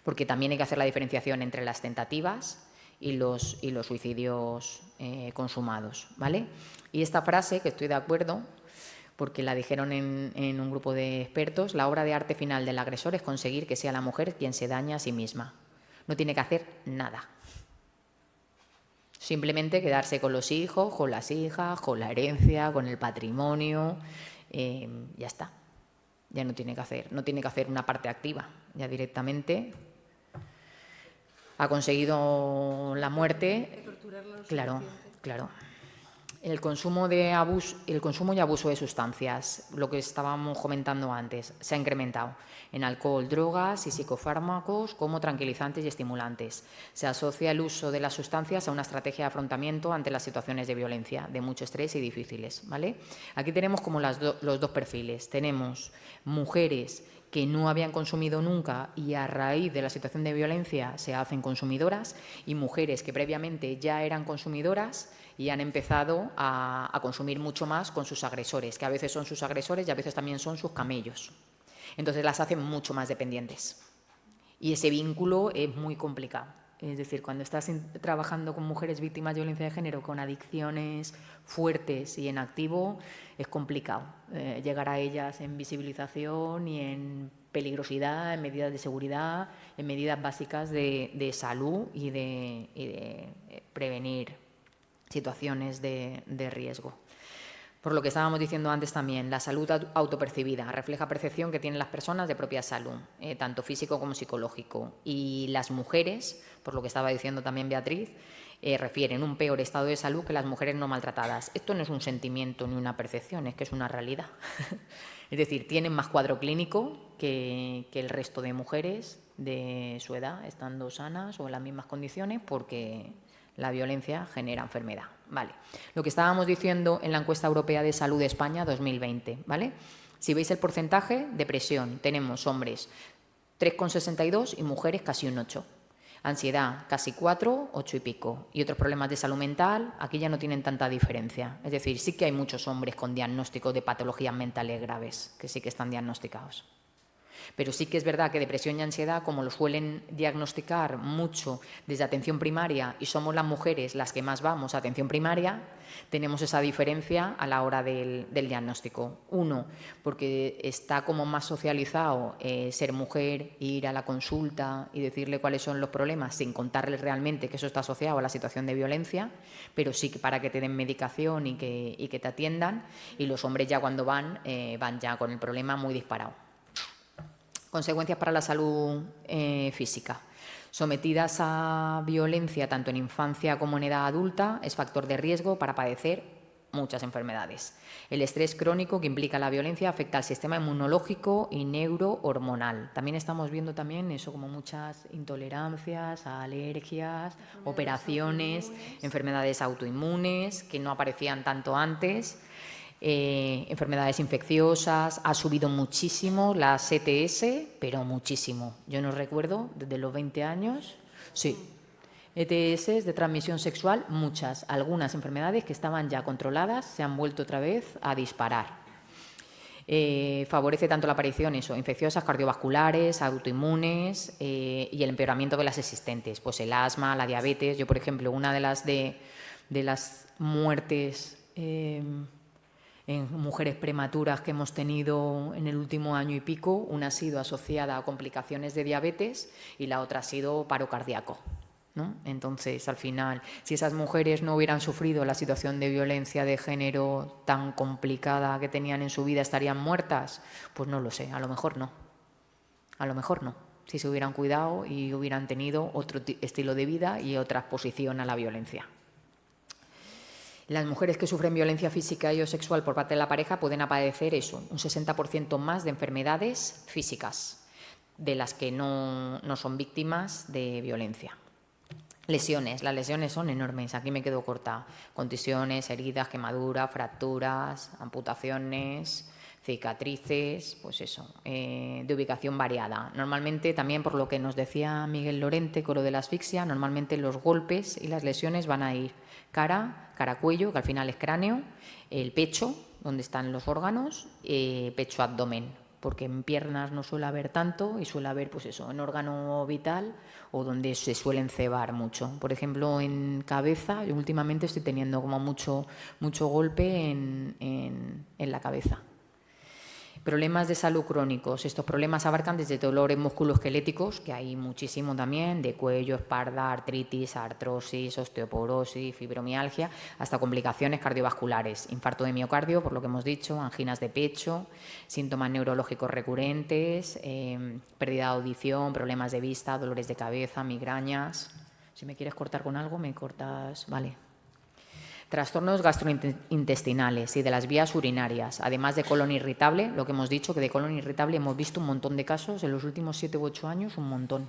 porque también hay que hacer la diferenciación entre las tentativas y los suicidios consumados, ¿vale? Y esta frase, que estoy de acuerdo, porque la dijeron en un grupo de expertos, la obra de arte final del agresor es conseguir que sea la mujer quien se daña a sí misma. No tiene que hacer nada. Simplemente quedarse con los hijos, con las hijas, con la herencia, con el patrimonio, ya está. Ya no tiene que hacer una parte activa, ya directamente ha conseguido la muerte. Claro. El consumo y abuso de sustancias, lo que estábamos comentando antes, se ha incrementado en alcohol, drogas y psicofármacos como tranquilizantes y estimulantes. Se asocia el uso de las sustancias a una estrategia de afrontamiento ante las situaciones de violencia, de mucho estrés y difíciles, ¿vale? Aquí tenemos como los 2 perfiles. Tenemos mujeres que no habían consumido nunca y a raíz de la situación de violencia se hacen consumidoras, y mujeres que previamente ya eran consumidoras y han empezado a consumir mucho más con sus agresores, que a veces son sus agresores y a veces también son sus camellos. Entonces las hacen mucho más dependientes. Y ese vínculo es muy complicado. Es decir, cuando estás trabajando con mujeres víctimas de violencia de género con adicciones fuertes y en activo, es complicado llegar a ellas en visibilización y en peligrosidad, en medidas de seguridad, en medidas básicas de salud y de prevenir situaciones de riesgo. Por lo que estábamos diciendo antes también, la salud autopercibida refleja percepción que tienen las personas de propia salud, tanto físico como psicológico. Y las mujeres, por lo que estaba diciendo también Beatriz, refieren un peor estado de salud que las mujeres no maltratadas. Esto no es un sentimiento ni una percepción, es que es una realidad. Es decir, tienen más cuadro clínico que el resto de mujeres de su edad, estando sanas o en las mismas condiciones, porque la violencia genera enfermedad. Vale. Lo que estábamos diciendo en la encuesta europea de salud de España 2020, ¿vale? Si veis el porcentaje, depresión, tenemos hombres 3,62 y mujeres casi un 8. Ansiedad, casi 4, 8 y pico. Y otros problemas de salud mental, aquí ya no tienen tanta diferencia. Es decir, sí que hay muchos hombres con diagnósticos de patologías mentales graves, que sí que están diagnosticados. Pero sí que es verdad que depresión y ansiedad, como lo suelen diagnosticar mucho desde atención primaria y somos las mujeres las que más vamos a atención primaria, tenemos esa diferencia a la hora del diagnóstico. Uno, porque está como más socializado ser mujer, ir a la consulta y decirle cuáles son los problemas sin contarles realmente que eso está asociado a la situación de violencia, pero sí que para que te den medicación y que te atiendan. Y los hombres ya cuando van ya con el problema muy disparado. Consecuencias para la salud física. Sometidas a violencia tanto en infancia como en edad adulta es factor de riesgo para padecer muchas enfermedades. El estrés crónico que implica la violencia afecta al sistema inmunológico y neurohormonal. También estamos viendo eso como muchas intolerancias, alergias, operaciones, enfermedades autoinmunes que no aparecían tanto antes. Enfermedades infecciosas, ha subido muchísimo las ETS, pero muchísimo. Yo no recuerdo, desde los 20 años, sí. ETS de transmisión sexual, muchas. Algunas enfermedades que estaban ya controladas se han vuelto otra vez a disparar. Favorece tanto la aparición infecciosas, cardiovasculares, autoinmunes y el empeoramiento de las existentes. Pues el asma, la diabetes. Yo, por ejemplo, una de las muertes en mujeres prematuras que hemos tenido en el último año y pico, una ha sido asociada a complicaciones de diabetes y la otra ha sido paro cardíaco, ¿no? Entonces, al final, si esas mujeres no hubieran sufrido la situación de violencia de género tan complicada que tenían en su vida, ¿estarían muertas? Pues no lo sé, a lo mejor no. A lo mejor no, si se hubieran cuidado y hubieran tenido otro estilo de vida y otra exposición a la violencia. Las mujeres que sufren violencia física y o sexual por parte de la pareja pueden padecer un 60% más de enfermedades físicas de las que no son víctimas de violencia. Lesiones, las lesiones son enormes, aquí me quedo corta. Contusiones, heridas, quemaduras, fracturas, amputaciones, cicatrices, de ubicación variada. Normalmente, también por lo que nos decía Miguel Lorente con lo de la asfixia, normalmente los golpes y las lesiones van a ir cara-cuello, que al final es cráneo, el pecho, donde están los órganos, pecho-abdomen, porque en piernas no suele haber tanto y suele haber en órgano vital o donde se suelen cebar mucho. Por ejemplo, en cabeza, yo últimamente estoy teniendo como mucho golpe en la cabeza. Problemas de salud crónicos. Estos problemas abarcan desde dolores musculoesqueléticos, que hay muchísimo también, de cuello, espalda, artritis, artrosis, osteoporosis, fibromialgia, hasta complicaciones cardiovasculares, infarto de miocardio, por lo que hemos dicho, anginas de pecho, síntomas neurológicos recurrentes, pérdida de audición, problemas de vista, dolores de cabeza, migrañas. Si me quieres cortar con algo, me cortas, vale. Trastornos gastrointestinales y de las vías urinarias, además de colon irritable, lo que hemos dicho, que de colon irritable hemos visto un montón de casos en los últimos 7 u 8 años, un montón,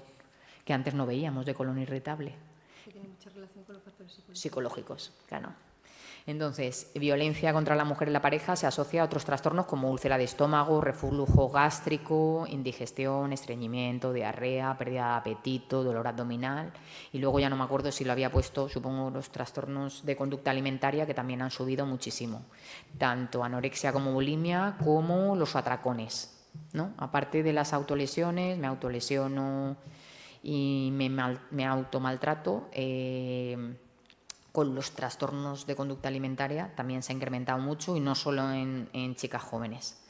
que antes no veíamos de colon irritable. Tiene mucha relación con los factores psicológicos, claro. Entonces, violencia contra la mujer en la pareja se asocia a otros trastornos como úlcera de estómago, reflujo gástrico, indigestión, estreñimiento, diarrea, pérdida de apetito, dolor abdominal. Y luego ya no me acuerdo si lo había puesto, supongo, los trastornos de conducta alimentaria, que también han subido muchísimo. Tanto anorexia como bulimia, como los atracones, ¿no? Aparte de las autolesiones, me autolesiono y me automaltrato. Con los trastornos de conducta alimentaria también se ha incrementado mucho y no solo en chicas jóvenes.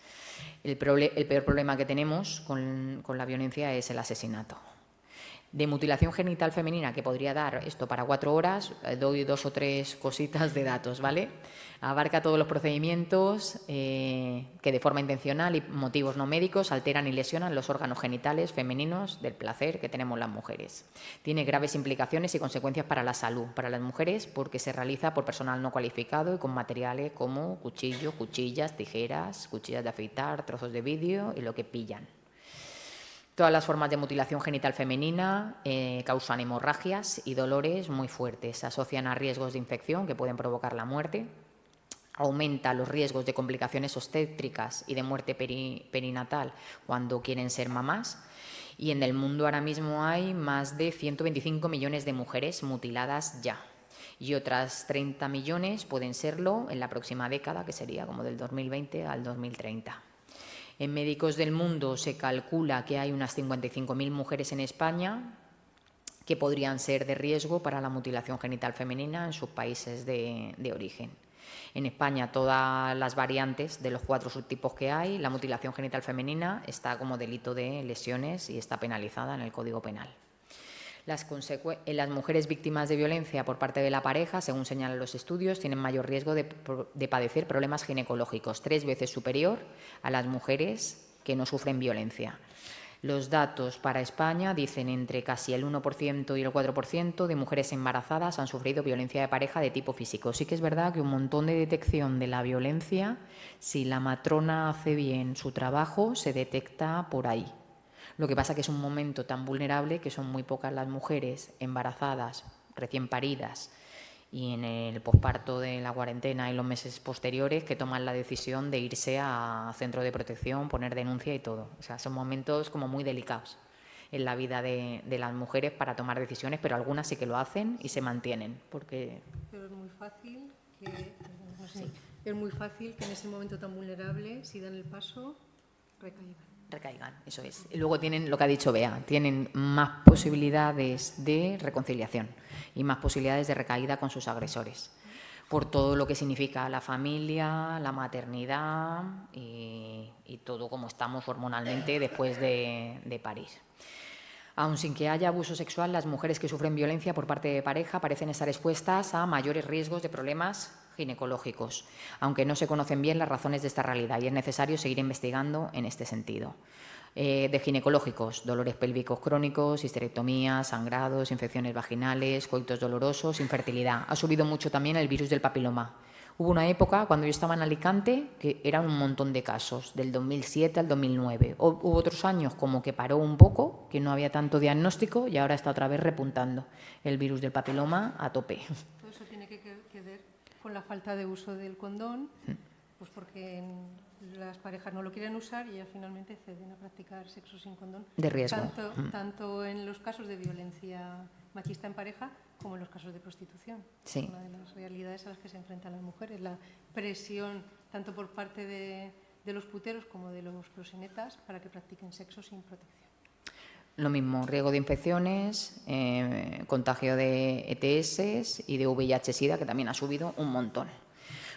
El peor problema que tenemos con la violencia es el asesinato. De mutilación genital femenina, que podría dar esto para 4 horas, doy 2 o 3 cositas de datos, ¿vale? Abarca todos los procedimientos que de forma intencional y motivos no médicos alteran y lesionan los órganos genitales femeninos del placer que tenemos las mujeres. Tiene graves implicaciones y consecuencias para la salud, para las mujeres, porque se realiza por personal no cualificado y con materiales como cuchillos, cuchillas, tijeras, cuchillas de afeitar, trozos de vidrio y lo que pillan. Todas las formas de mutilación genital femenina causan hemorragias y dolores muy fuertes. Se asocian a riesgos de infección que pueden provocar la muerte. Aumenta los riesgos de complicaciones obstétricas y de muerte perinatal cuando quieren ser mamás. Y en el mundo ahora mismo hay más de 125 millones de mujeres mutiladas ya. Y otras 30 millones pueden serlo en la próxima década, que sería como del 2020 al 2030. En Médicos del Mundo se calcula que hay unas 55.000 mujeres en España que podrían ser de riesgo para la mutilación genital femenina en sus países de origen. En España, todas las variantes de los 4 subtipos que hay, la mutilación genital femenina está como delito de lesiones y está penalizada en el Código Penal. Las mujeres víctimas de violencia por parte de la pareja, según señalan los estudios, tienen mayor riesgo de padecer problemas ginecológicos, 3 veces superior a las mujeres que no sufren violencia. Los datos para España dicen entre casi el 1% y el 4% de mujeres embarazadas han sufrido violencia de pareja de tipo físico. Sí que es verdad que un montón de detección de la violencia, si la matrona hace bien su trabajo, se detecta por ahí. Lo que pasa que es un momento tan vulnerable que son muy pocas las mujeres embarazadas, recién paridas y en el posparto de la cuarentena y los meses posteriores que toman la decisión de irse a centro de protección, poner denuncia y todo. O sea, son momentos como muy delicados en la vida de las mujeres para tomar decisiones, pero algunas sí que lo hacen y se mantienen. Pero es muy fácil es muy fácil que en ese momento tan vulnerable, si dan el paso, recaigan, eso es. Y luego tienen lo que ha dicho Bea, tienen más posibilidades de reconciliación y más posibilidades de recaída con sus agresores, por todo lo que significa la familia, la maternidad y todo como estamos hormonalmente después de parir. Aun sin que haya abuso sexual, las mujeres que sufren violencia por parte de pareja parecen estar expuestas a mayores riesgos de problemas ginecológicos, aunque no se conocen bien las razones de esta realidad y es necesario seguir investigando en este sentido. De ginecológicos, dolores pélvicos crónicos, histerectomías, sangrados, infecciones vaginales, coitos dolorosos, infertilidad. Ha subido mucho también el virus del papiloma. Hubo una época, cuando yo estaba en Alicante, que eran un montón de casos, del 2007 al 2009. Hubo otros años como que paró un poco, que no había tanto diagnóstico y ahora está otra vez repuntando el virus del papiloma a tope. Todo eso tiene que ver con la falta de uso del condón, pues porque las parejas no lo quieren usar y ellas finalmente ceden a practicar sexo sin condón. De riesgo. Tanto en los casos de violencia machista en pareja como en los casos de prostitución. Sí. Una de las realidades a las que se enfrentan las mujeres, la presión tanto por parte de los puteros como de los proxenetas para que practiquen sexo sin protección. Lo mismo, riesgo de infecciones, contagio de ETS y de VIH-Sida, que también ha subido un montón.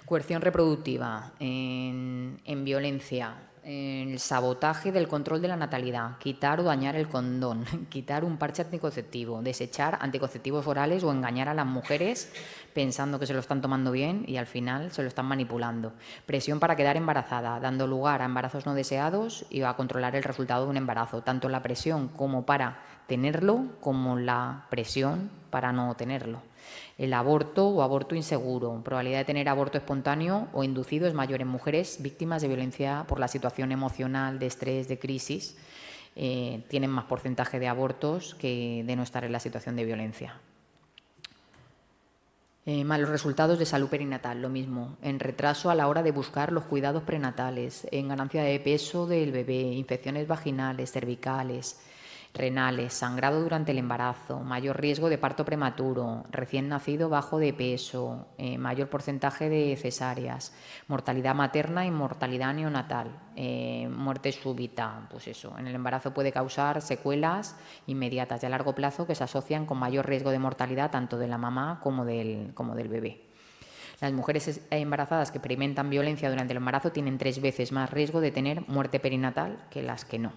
Coerción reproductiva, en violencia, en el sabotaje del control de la natalidad, quitar o dañar el condón, quitar un parche anticonceptivo, desechar anticonceptivos orales o engañar a las mujeres pensando que se lo están tomando bien y al final se lo están manipulando. Presión para quedar embarazada, dando lugar a embarazos no deseados y a controlar el resultado de un embarazo, tanto la presión como para tenerlo como la presión para no tenerlo. El aborto o aborto inseguro, probabilidad de tener aborto espontáneo o inducido es mayor en mujeres víctimas de violencia por la situación emocional, de estrés, de crisis. Tienen más porcentaje de abortos que de no estar en la situación de violencia. Malos resultados de salud perinatal, lo mismo, en retraso a la hora de buscar los cuidados prenatales, en ganancia de peso del bebé, infecciones vaginales, cervicales, renales, sangrado durante el embarazo, mayor riesgo de parto prematuro, recién nacido bajo de peso, mayor porcentaje de cesáreas, mortalidad materna y mortalidad neonatal, muerte súbita, pues eso, en el embarazo puede causar secuelas inmediatas y a largo plazo que se asocian con mayor riesgo de mortalidad tanto de la mamá como del bebé. Las mujeres embarazadas que experimentan violencia durante el embarazo tienen 3 veces más riesgo de tener muerte perinatal que las que no.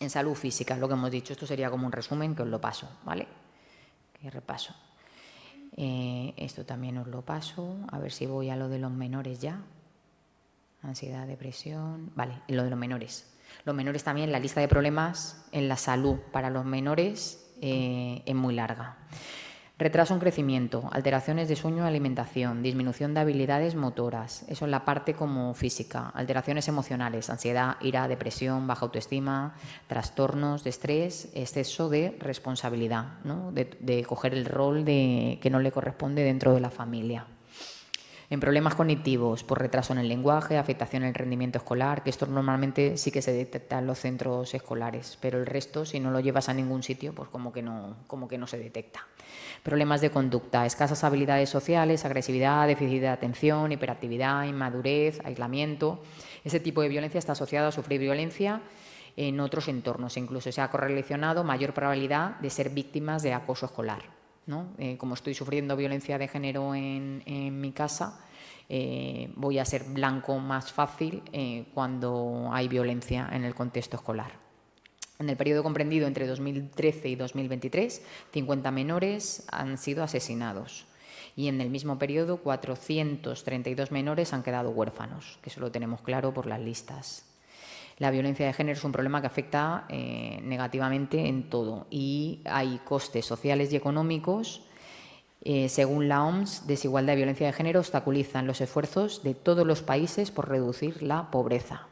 En salud física, lo que hemos dicho, esto sería como un resumen que os lo paso, ¿vale? Que repaso. Esto también os lo paso, a ver si voy a lo de los menores ya. Ansiedad, depresión, vale, lo de los menores. Los menores también, la lista de problemas en la salud para los menores es muy larga. Retraso en crecimiento, alteraciones de sueño y alimentación, disminución de habilidades motoras, eso es la parte como física, alteraciones emocionales, ansiedad, ira, depresión, baja autoestima, trastornos de estrés, exceso de responsabilidad, ¿no? de coger el rol que no le corresponde dentro de la familia. En problemas cognitivos, por retraso en el lenguaje, afectación en el rendimiento escolar, que esto normalmente sí que se detecta en los centros escolares, pero el resto, si no lo llevas a ningún sitio, pues como que no se detecta. Problemas de conducta, escasas habilidades sociales, agresividad, déficit de atención, hiperactividad, inmadurez, aislamiento. Ese tipo de violencia está asociado a sufrir violencia en otros entornos, incluso se ha correlacionado mayor probabilidad de ser víctimas de acoso escolar, ¿no? Como estoy sufriendo violencia de género en mi casa, voy a ser blanco más fácil cuando hay violencia en el contexto escolar. En el periodo comprendido entre 2013 y 2023, 50 menores han sido asesinados. Y en el mismo periodo, 432 menores han quedado huérfanos, que eso lo tenemos claro por las listas. La violencia de género es un problema que afecta negativamente en todo y hay costes sociales y económicos. Según la OMS, desigualdad y violencia de género obstaculizan los esfuerzos de todos los países por reducir la pobreza.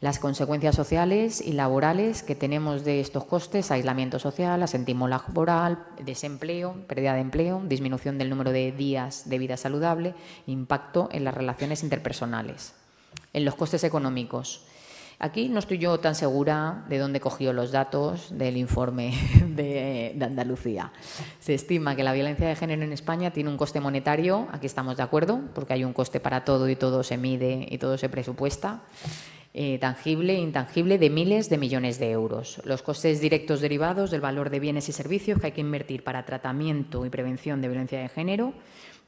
Las consecuencias sociales y laborales que tenemos de estos costes, aislamiento social, asentismo laboral, desempleo, pérdida de empleo, disminución del número de días de vida saludable, impacto en las relaciones interpersonales. En los costes económicos. Aquí no estoy yo tan segura de dónde cogió los datos del informe de Andalucía. Se estima que la violencia de género en España tiene un coste monetario, aquí estamos de acuerdo, porque hay un coste para todo y todo se mide y todo se presupuesta, tangible e intangible, de miles de millones de euros. Los costes directos derivados del valor de bienes y servicios que hay que invertir para tratamiento y prevención de violencia de género,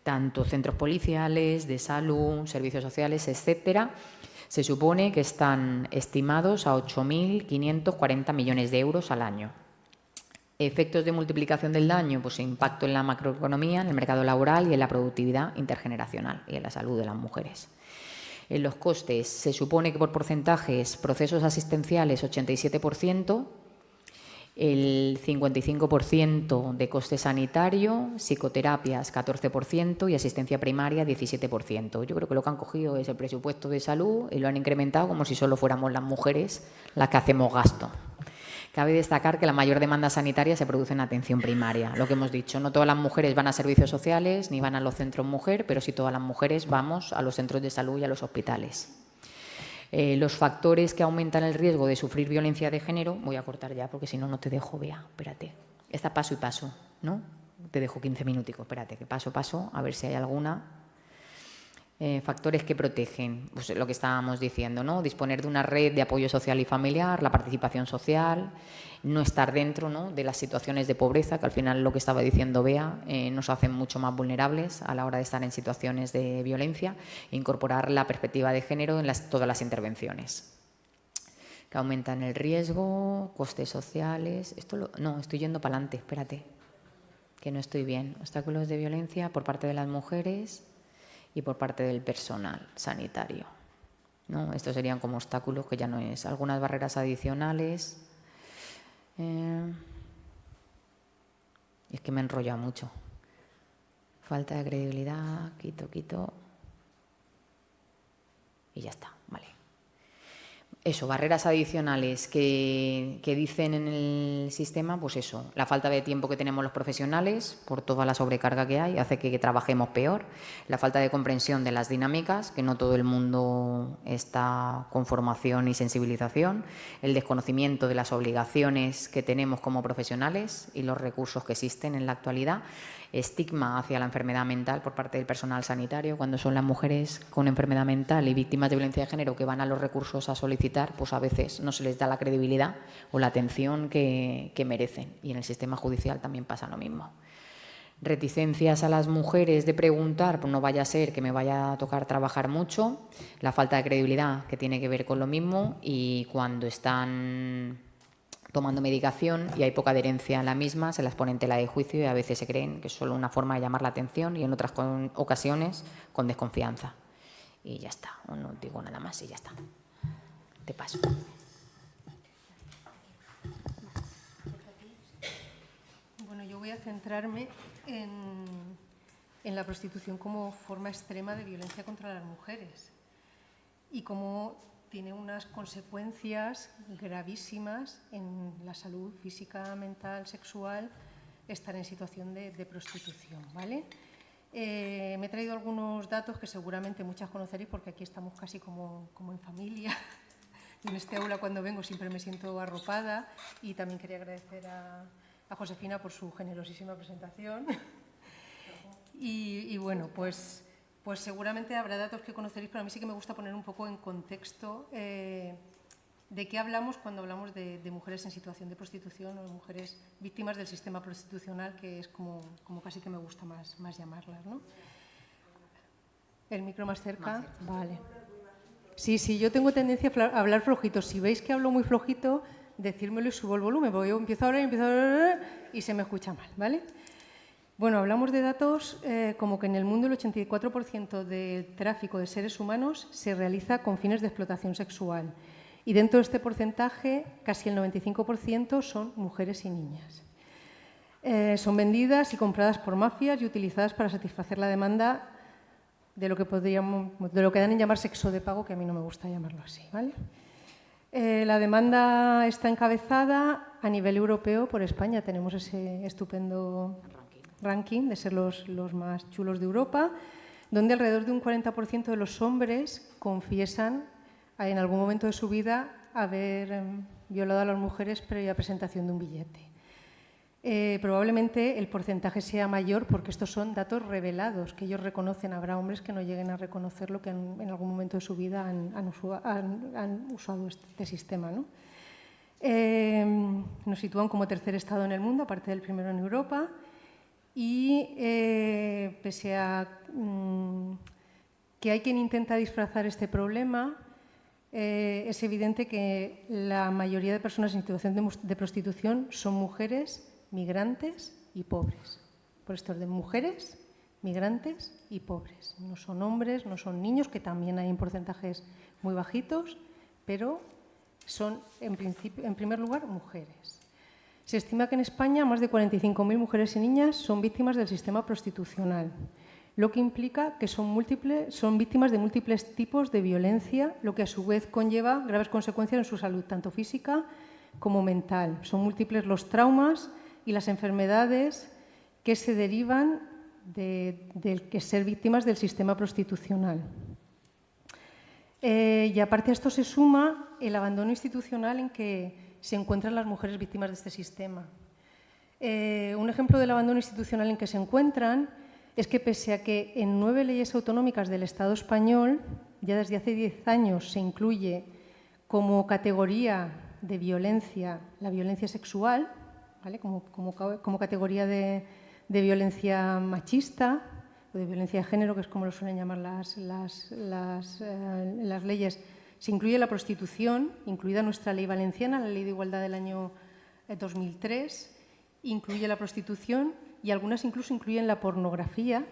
tanto centros policiales, de salud, servicios sociales, etcétera, se supone que están estimados a 8.540 millones de euros al año. Efectos de multiplicación del daño, pues impacto en la macroeconomía, en el mercado laboral y en la productividad intergeneracional y en la salud de las mujeres. En los costes se supone que por porcentajes, procesos asistenciales 87%, el 55% de coste sanitario, psicoterapias 14% y asistencia primaria 17%. Yo creo que lo que han cogido es el presupuesto de salud y lo han incrementado como si solo fuéramos las mujeres las que hacemos gasto. Cabe destacar que la mayor demanda sanitaria se produce en atención primaria. Lo que hemos dicho, no todas las mujeres van a servicios sociales ni van a los centros mujer, pero sí todas las mujeres vamos a los centros de salud y a los hospitales. Los factores que aumentan el riesgo de sufrir violencia de género, voy a cortar ya porque si no, no te dejo, Bea, espérate. Está paso y paso, ¿no? Te dejo 15 minuticos, espérate, que paso a paso, a ver si hay alguna. Factores que protegen, pues lo que estábamos diciendo, ¿no? Disponer de una red de apoyo social y familiar, la participación social, no estar dentro, ¿no?, de las situaciones de pobreza, que al final lo que estaba diciendo Bea nos hacen mucho más vulnerables a la hora de estar en situaciones de violencia, e incorporar la perspectiva de género en todas las intervenciones. Que aumentan el riesgo, costes sociales. No, estoy yendo para adelante, espérate, que no estoy bien. Obstáculos de violencia por parte de las mujeres y por parte del personal sanitario, ¿no? Estos serían como obstáculos que ya no es. Algunas barreras adicionales. Es que me enrolla mucho. Falta de credibilidad, quito. Y ya está, vale. Eso, barreras adicionales que dicen en el sistema, pues eso, la falta de tiempo que tenemos los profesionales por toda la sobrecarga que hay, hace que trabajemos peor, la falta de comprensión de las dinámicas, que no todo el mundo está con formación y sensibilización, el desconocimiento de las obligaciones que tenemos como profesionales y los recursos que existen en la actualidad, estigma hacia la enfermedad mental por parte del personal sanitario, cuando son las mujeres con enfermedad mental y víctimas de violencia de género que van a los recursos a solicitar, pues a veces no se les da la credibilidad o la atención que merecen. Y en el sistema judicial también pasa lo mismo. Reticencias a las mujeres de preguntar, pues no vaya a ser que me vaya a tocar trabajar mucho, la falta de credibilidad que tiene que ver con lo mismo, y cuando están tomando medicación y hay poca adherencia a la misma, se las pone en tela de juicio y a veces se creen que es solo una forma de llamar la atención y en otras ocasiones con desconfianza. Y ya está, no digo nada más y ya está. Te paso. Bueno, yo voy a centrarme en la prostitución como forma extrema de violencia contra las mujeres y cómo tiene unas consecuencias gravísimas en la salud física, mental, sexual, estar en situación de prostitución, ¿vale? Me he traído algunos datos que seguramente muchas conoceréis porque aquí estamos casi como en familia. En este aula cuando vengo siempre me siento arropada y también quería agradecer a Josefina por su generosísima presentación. Y bueno, pues seguramente habrá datos que conoceréis, pero a mí sí que me gusta poner un poco en contexto de qué hablamos cuando hablamos de mujeres en situación de prostitución o de mujeres víctimas del sistema prostitucional, que es como casi que me gusta más llamarlas, ¿no? ¿El micro más cerca? Vale. Sí, yo tengo tendencia a hablar flojito. Si veis que hablo muy flojito, decírmelo y subo el volumen, porque yo empiezo a hablar y se me escucha mal, ¿vale? Bueno, hablamos de datos como que en el mundo el 84% del tráfico de seres humanos se realiza con fines de explotación sexual. Y dentro de este porcentaje, casi el 95% son mujeres y niñas. Son vendidas y compradas por mafias y utilizadas para satisfacer la demanda de lo que dan en llamar sexo de pago, que a mí no me gusta llamarlo así, ¿vale? La demanda está encabezada a nivel europeo por España. Tenemos ese estupendo ranking de ser los más chulos de Europa, donde alrededor de un 40% de los hombres confiesan en algún momento de su vida haber violado a las mujeres previa presentación de un billete. Probablemente el porcentaje sea mayor porque estos son datos revelados, que ellos reconocen. Habrá hombres que no lleguen a reconocer lo que en algún momento de su vida han usado este sistema, ¿no? Nos sitúan como tercer estado en el mundo, aparte del primero en Europa, y pese a que hay quien intenta disfrazar este problema, es evidente que la mayoría de personas en situación de prostitución son mujeres, migrantes y pobres. Por esto es de mujeres, migrantes y pobres. No son hombres, no son niños, que también hay en porcentajes muy bajitos, pero son en primer lugar mujeres. Se estima que en España más de 45.000 mujeres y niñas son víctimas del sistema prostitucional, lo que implica que son víctimas de múltiples tipos de violencia, lo que a su vez conlleva graves consecuencias en su salud, tanto física como mental. Son múltiples los traumas y las enfermedades que se derivan de ser víctimas del sistema prostitucional. Y aparte a esto se suma el abandono institucional en que se encuentran las mujeres víctimas de este sistema. Un ejemplo del abandono institucional en que se encuentran es que pese a que en 9 leyes autonómicas del Estado español ya desde hace 10 años se incluye como categoría de violencia la violencia sexual, ¿vale? como categoría de violencia machista o de violencia de género, que es como lo suelen llamar las leyes, se incluye la prostitución, incluida nuestra ley valenciana, la Ley de Igualdad del año 2003, incluye la prostitución y algunas incluso incluyen la pornografía.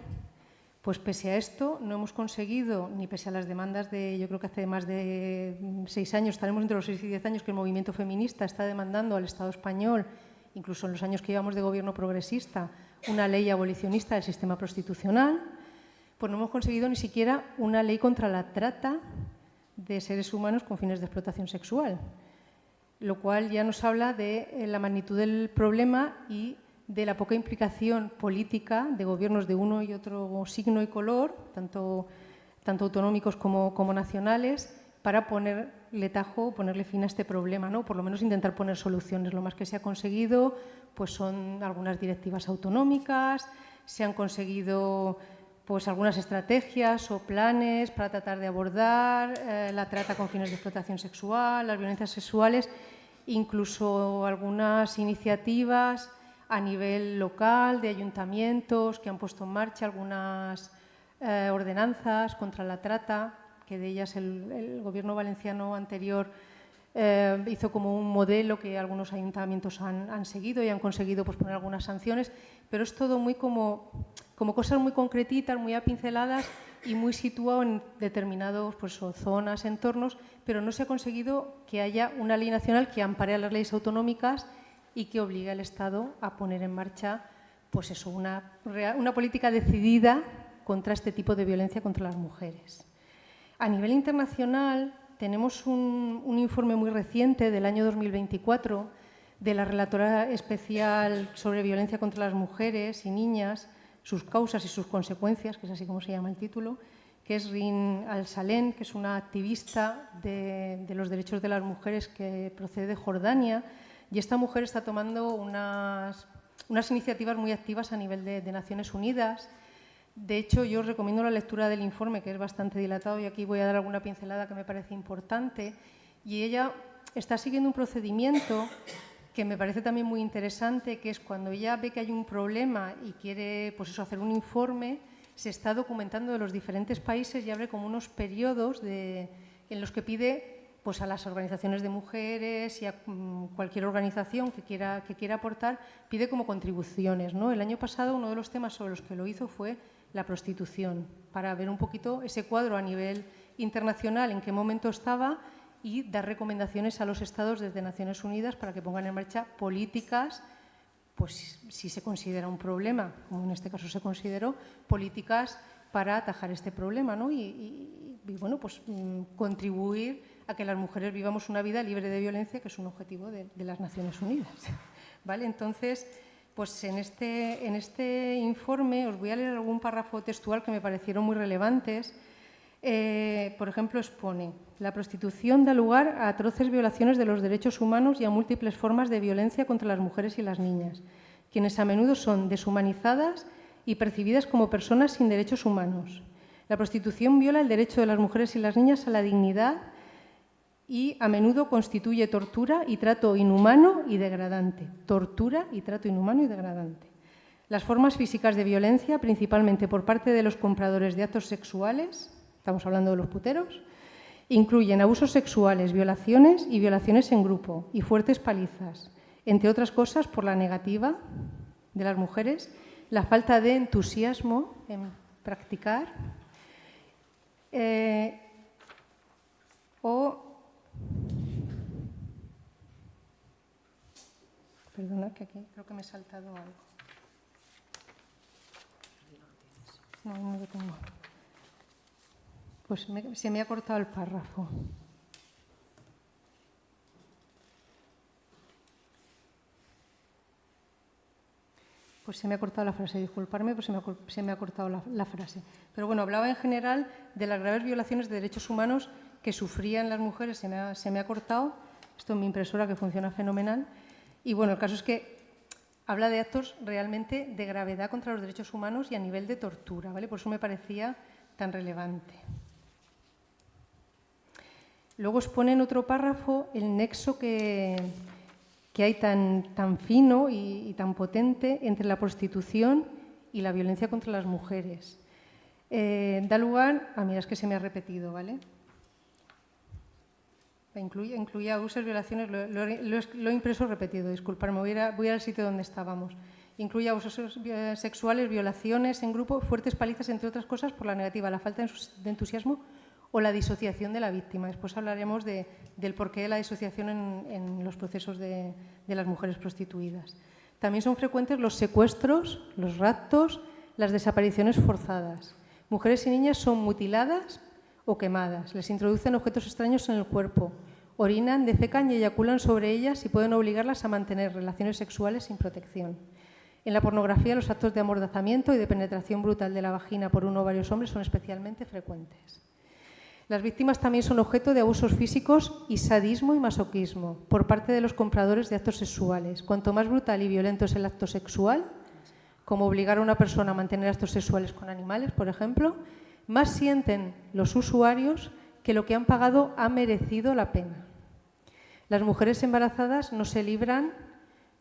Pues pese a esto no hemos conseguido, ni pese a las demandas de, yo creo que hace más de 6 años, estaremos entre los 6 y 10 años que el movimiento feminista está demandando al Estado español, incluso en los años que llevamos de gobierno progresista, una ley abolicionista del sistema prostitucional, pues no hemos conseguido ni siquiera una ley contra la trata de seres humanos con fines de explotación sexual, lo cual ya nos habla de la magnitud del problema y de la poca implicación política de gobiernos de uno y otro signo y color, tanto autonómicos como nacionales, para ponerle tajo, ponerle fin a este problema, ¿no? Por lo menos intentar poner soluciones. Lo más que se ha conseguido pues son algunas directivas autonómicas, se han conseguido pues algunas estrategias o planes para tratar de abordar la trata con fines de explotación sexual, las violencias sexuales, incluso algunas iniciativas a nivel local de ayuntamientos que han puesto en marcha algunas ordenanzas contra la trata, que de ellas el gobierno valenciano anterior hizo como un modelo que algunos ayuntamientos han seguido y han conseguido pues, poner algunas sanciones, pero es todo muy como cosas muy concretitas, muy apinceladas y muy situado en determinados pues, zonas, entornos, pero no se ha conseguido que haya una ley nacional que ampare a las leyes autonómicas y que obligue al Estado a poner en marcha pues eso, una política decidida contra este tipo de violencia contra las mujeres. A nivel internacional, tenemos un informe muy reciente del año 2024 de la Relatora Especial sobre Violencia contra las Mujeres y Niñas, sus causas y sus consecuencias, que es así como se llama el título, que es Rin Al-Salem, que es una activista de los derechos de las mujeres que procede de Jordania, y esta mujer está tomando unas iniciativas muy activas a nivel de Naciones Unidas. De hecho, yo os recomiendo la lectura del informe, que es bastante dilatado, y aquí voy a dar alguna pincelada que me parece importante. Y ella está siguiendo un procedimiento que me parece también muy interesante, que es cuando ella ve que hay un problema y quiere pues eso, hacer un informe, se está documentando de los diferentes países y abre como unos periodos en los que pide pues, a las organizaciones de mujeres y a cualquier organización que quiera aportar, pide como contribuciones, ¿no? El año pasado uno de los temas sobre los que lo hizo fue la prostitución, para ver un poquito ese cuadro a nivel internacional, en qué momento estaba y dar recomendaciones a los Estados desde Naciones Unidas para que pongan en marcha políticas, pues si se considera un problema, como en este caso se consideró, políticas para atajar este problema, ¿no? y bueno, pues contribuir a que las mujeres vivamos una vida libre de violencia, que es un objetivo de las Naciones Unidas, ¿vale? Entonces, pues en este informe os voy a leer algún párrafo textual que me parecieron muy relevantes. Por ejemplo, expone: la prostitución da lugar a atroces violaciones de los derechos humanos y a múltiples formas de violencia contra las mujeres y las niñas, quienes a menudo son deshumanizadas y percibidas como personas sin derechos humanos. La prostitución viola el derecho de las mujeres y las niñas a la dignidad y a menudo constituye tortura y trato inhumano y degradante. Tortura y trato inhumano y degradante. Las formas físicas de violencia, principalmente por parte de los compradores de actos sexuales, estamos hablando de los puteros, incluyen abusos sexuales, violaciones y violaciones en grupo y fuertes palizas, entre otras cosas por la negativa de las mujeres, la falta de entusiasmo en practicar Perdona, que aquí creo que me he saltado algo. No lo tengo. Pues se me ha cortado el párrafo. Pues se me ha cortado la frase, disculparme, pues se me ha cortado la frase. Pero bueno, hablaba en general de las graves violaciones de derechos humanos que sufrían las mujeres, se me ha cortado, esto en mi impresora que funciona fenomenal. Y bueno, el caso es que habla de actos realmente de gravedad contra los derechos humanos y a nivel de tortura, ¿vale? Por eso me parecía tan relevante. Luego expone en otro párrafo el nexo que hay tan fino y tan potente entre la prostitución y la violencia contra las mujeres. Da lugar mira, es que se me ha repetido, ¿vale? Incluye abusos, violaciones, lo he impreso repetido, disculparme, voy al sitio donde estábamos. Incluye abusos sexuales, violaciones en grupo, fuertes palizas, entre otras cosas, por la negativa, la falta de entusiasmo o la disociación de la víctima. Después hablaremos del porqué de la disociación en los procesos de las mujeres prostituidas. También son frecuentes los secuestros, los raptos, las desapariciones forzadas. Mujeres y niñas son mutiladas o quemadas, les introducen objetos extraños en el cuerpo, orinan, defecan y eyaculan sobre ellas y pueden obligarlas a mantener relaciones sexuales sin protección. En la pornografía, los actos de amordazamiento y de penetración brutal de la vagina por uno o varios hombres son especialmente frecuentes. Las víctimas también son objeto de abusos físicos y sadismo y masoquismo por parte de los compradores de actos sexuales. Cuanto más brutal y violento es el acto sexual, como obligar a una persona a mantener actos sexuales con animales, por ejemplo, más sienten los usuarios que lo que han pagado ha merecido la pena. Las mujeres embarazadas no se libran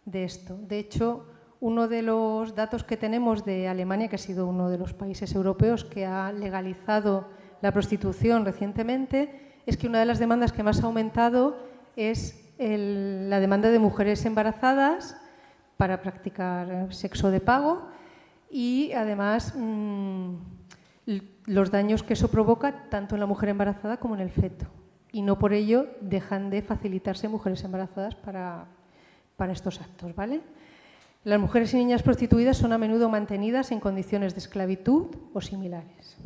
de esto. De hecho, uno de los datos que tenemos de Alemania, que ha sido uno de los países europeos que ha legalizado la prostitución recientemente, es que una de las demandas que más ha aumentado es la demanda de mujeres embarazadas para practicar sexo de pago y, además, los daños que eso provoca tanto en la mujer embarazada como en el feto. Y no por ello dejan de facilitarse mujeres embarazadas para estos actos, ¿vale? Las mujeres y niñas prostituidas son a menudo mantenidas en condiciones de esclavitud o similares.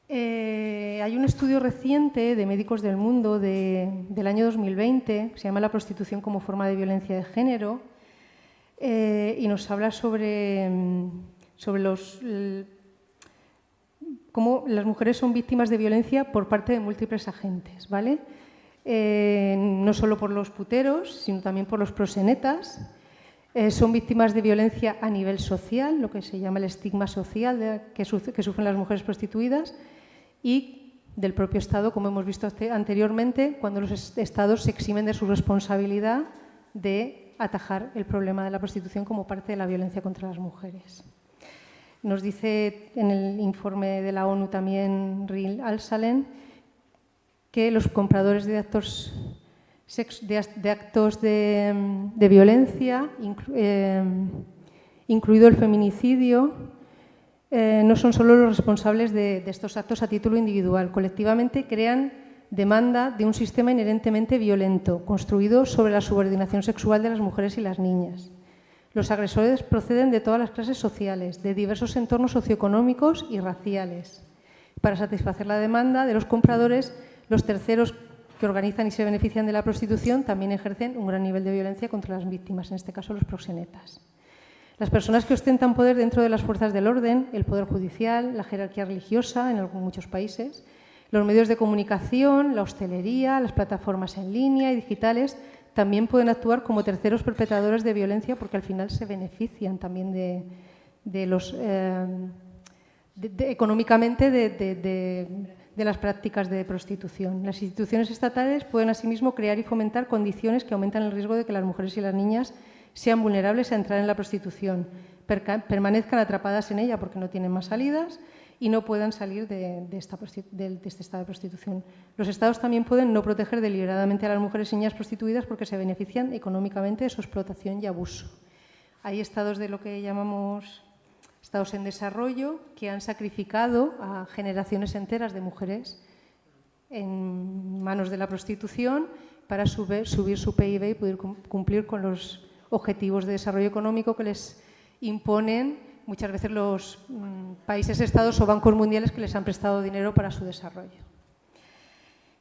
Hay un estudio reciente de Médicos del Mundo del año 2020 que se llama La prostitución como forma de violencia de género y nos habla sobre cómo las mujeres son víctimas de violencia por parte de múltiples agentes, ¿vale? No solo por los puteros, sino también por los proxenetas. Son víctimas de violencia a nivel social, lo que se llama el estigma social que sufren las mujeres prostituidas, y del propio Estado, como hemos visto anteriormente, cuando los Estados se eximen de su responsabilidad de atajar el problema de la prostitución como parte de la violencia contra las mujeres. Nos dice en el informe de la ONU también Ril Al-Salem que los compradores de actos de violencia, incluido el feminicidio, no son solo los responsables de estos actos a título individual. Colectivamente crean demanda de un sistema inherentemente violento, construido sobre la subordinación sexual de las mujeres y las niñas. Los agresores proceden de todas las clases sociales, de diversos entornos socioeconómicos y raciales. Para satisfacer la demanda de los compradores, los terceros que organizan y se benefician de la prostitución también ejercen un gran nivel de violencia contra las víctimas, en este caso los proxenetas. Las personas que ostentan poder dentro de las fuerzas del orden, el poder judicial, la jerarquía religiosa en muchos países, los medios de comunicación, la hostelería, las plataformas en línea y digitales, también pueden actuar como terceros perpetradores de violencia porque al final se benefician también económicamente de las prácticas de prostitución. Las instituciones estatales pueden asimismo crear y fomentar condiciones que aumentan el riesgo de que las mujeres y las niñas sean vulnerables a entrar en la prostitución, permanezcan atrapadas en ella porque no tienen más salidas y no puedan salir de este estado de prostitución. Los Estados también pueden no proteger deliberadamente a las mujeres y niñas prostituidas porque se benefician económicamente de su explotación y abuso. Hay estados de lo que llamamos estados en desarrollo que han sacrificado a generaciones enteras de mujeres en manos de la prostitución para subir su PIB y poder cumplir con los objetivos de desarrollo económico que les imponen muchas veces los países, estados o bancos mundiales que les han prestado dinero para su desarrollo.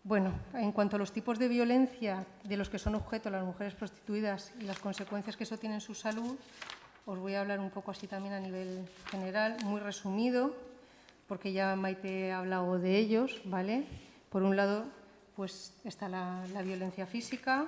Bueno, en cuanto a los tipos de violencia de los que son objeto las mujeres prostituidas y las consecuencias que eso tiene en su salud, os voy a hablar un poco así también a nivel general, muy resumido, porque ya Maite ha hablado de ellos, ¿vale? Por un lado, pues está la violencia física,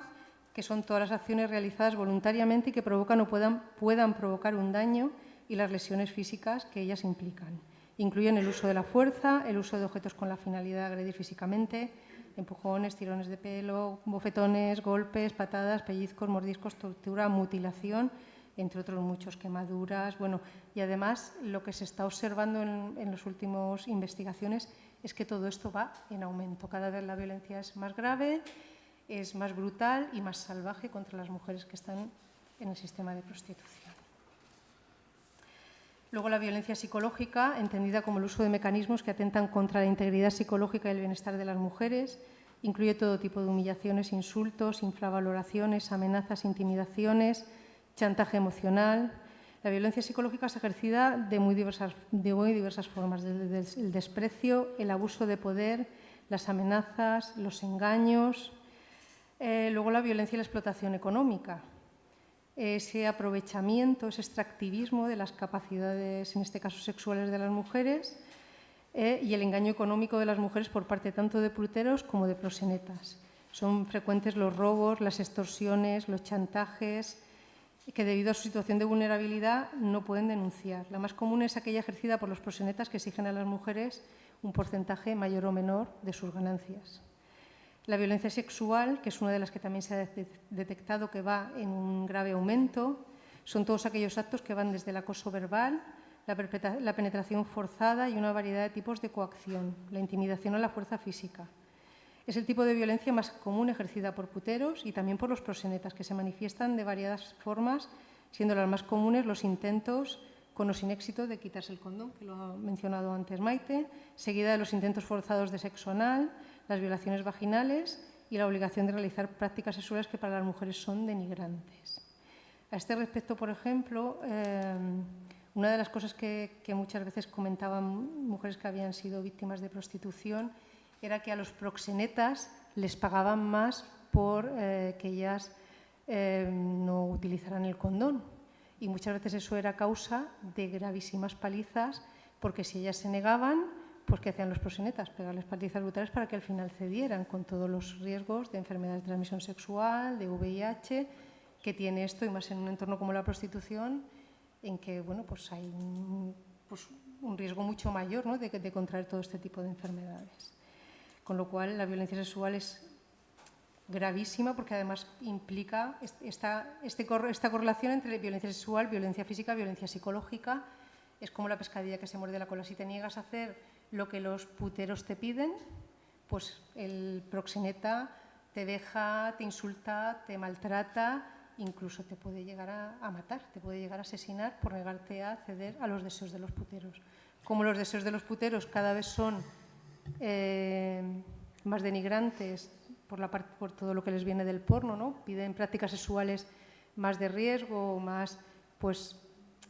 que son todas las acciones realizadas voluntariamente y que provocan o puedan provocar un daño, y las lesiones físicas que ellas implican. Incluyen el uso de la fuerza, el uso de objetos con la finalidad de agredir físicamente, empujones, tirones de pelo, bofetones, golpes, patadas, pellizcos, mordiscos, tortura, mutilación, entre otros muchos, quemaduras. Bueno, y además lo que se está observando en las últimas investigaciones es que todo esto va en aumento. Cada vez la violencia es más grave, es más brutal y más salvaje contra las mujeres que están en el sistema de prostitución. Luego, la violencia psicológica, entendida como el uso de mecanismos que atentan contra la integridad psicológica y el bienestar de las mujeres, incluye todo tipo de humillaciones, insultos, infravaloraciones, amenazas, intimidaciones, chantaje emocional. La violencia psicológica es ejercida de muy diversas formas, desde el desprecio, el abuso de poder, las amenazas, los engaños. Luego, la violencia y la explotación económica. Ese aprovechamiento, ese extractivismo de las capacidades, en este caso sexuales, de las mujeres y el engaño económico de las mujeres por parte tanto de puteros como de proxenetas. Son frecuentes los robos, las extorsiones, los chantajes que debido a su situación de vulnerabilidad no pueden denunciar. La más común es aquella ejercida por los proxenetas que exigen a las mujeres un porcentaje mayor o menor de sus ganancias. La violencia sexual, que es una de las que también se ha detectado que va en un grave aumento, son todos aquellos actos que van desde el acoso verbal, la penetración forzada y una variedad de tipos de coacción, la intimidación a la fuerza física. Es el tipo de violencia más común ejercida por puteros y también por los proxenetas, que se manifiestan de variadas formas, siendo las más comunes los intentos con o sin éxito de quitarse el condón, que lo ha mencionado antes Maite, seguida de los intentos forzados de sexo anal, las violaciones vaginales y la obligación de realizar prácticas sexuales que para las mujeres son denigrantes. A este respecto, por ejemplo, una de las cosas que muchas veces comentaban mujeres que habían sido víctimas de prostitución era que a los proxenetas les pagaban más por que ellas no utilizaran el condón. Y muchas veces eso era causa de gravísimas palizas, porque si ellas se negaban, pues ¿qué hacían los proxenetas? Pegarles palizas brutales para que al final cedieran, con todos los riesgos de enfermedades de transmisión sexual, de VIH, que tiene esto, y más en un entorno como la prostitución, en que bueno, pues hay un riesgo mucho mayor, ¿no?, de contraer todo este tipo de enfermedades. Con lo cual, la violencia sexual es gravísima porque además implica esta correlación entre violencia sexual, violencia física, violencia psicológica. Es como la pescadilla que se muerde la cola. Si te niegas a hacer lo que los puteros te piden, pues el proxeneta te deja, te insulta, te maltrata, incluso te puede llegar a matar, te puede llegar a asesinar por negarte a ceder a los deseos de los puteros. Como los deseos de los puteros cada vez son más denigrantes por todo lo que les viene del porno, ¿no? Piden prácticas sexuales más de riesgo, más, pues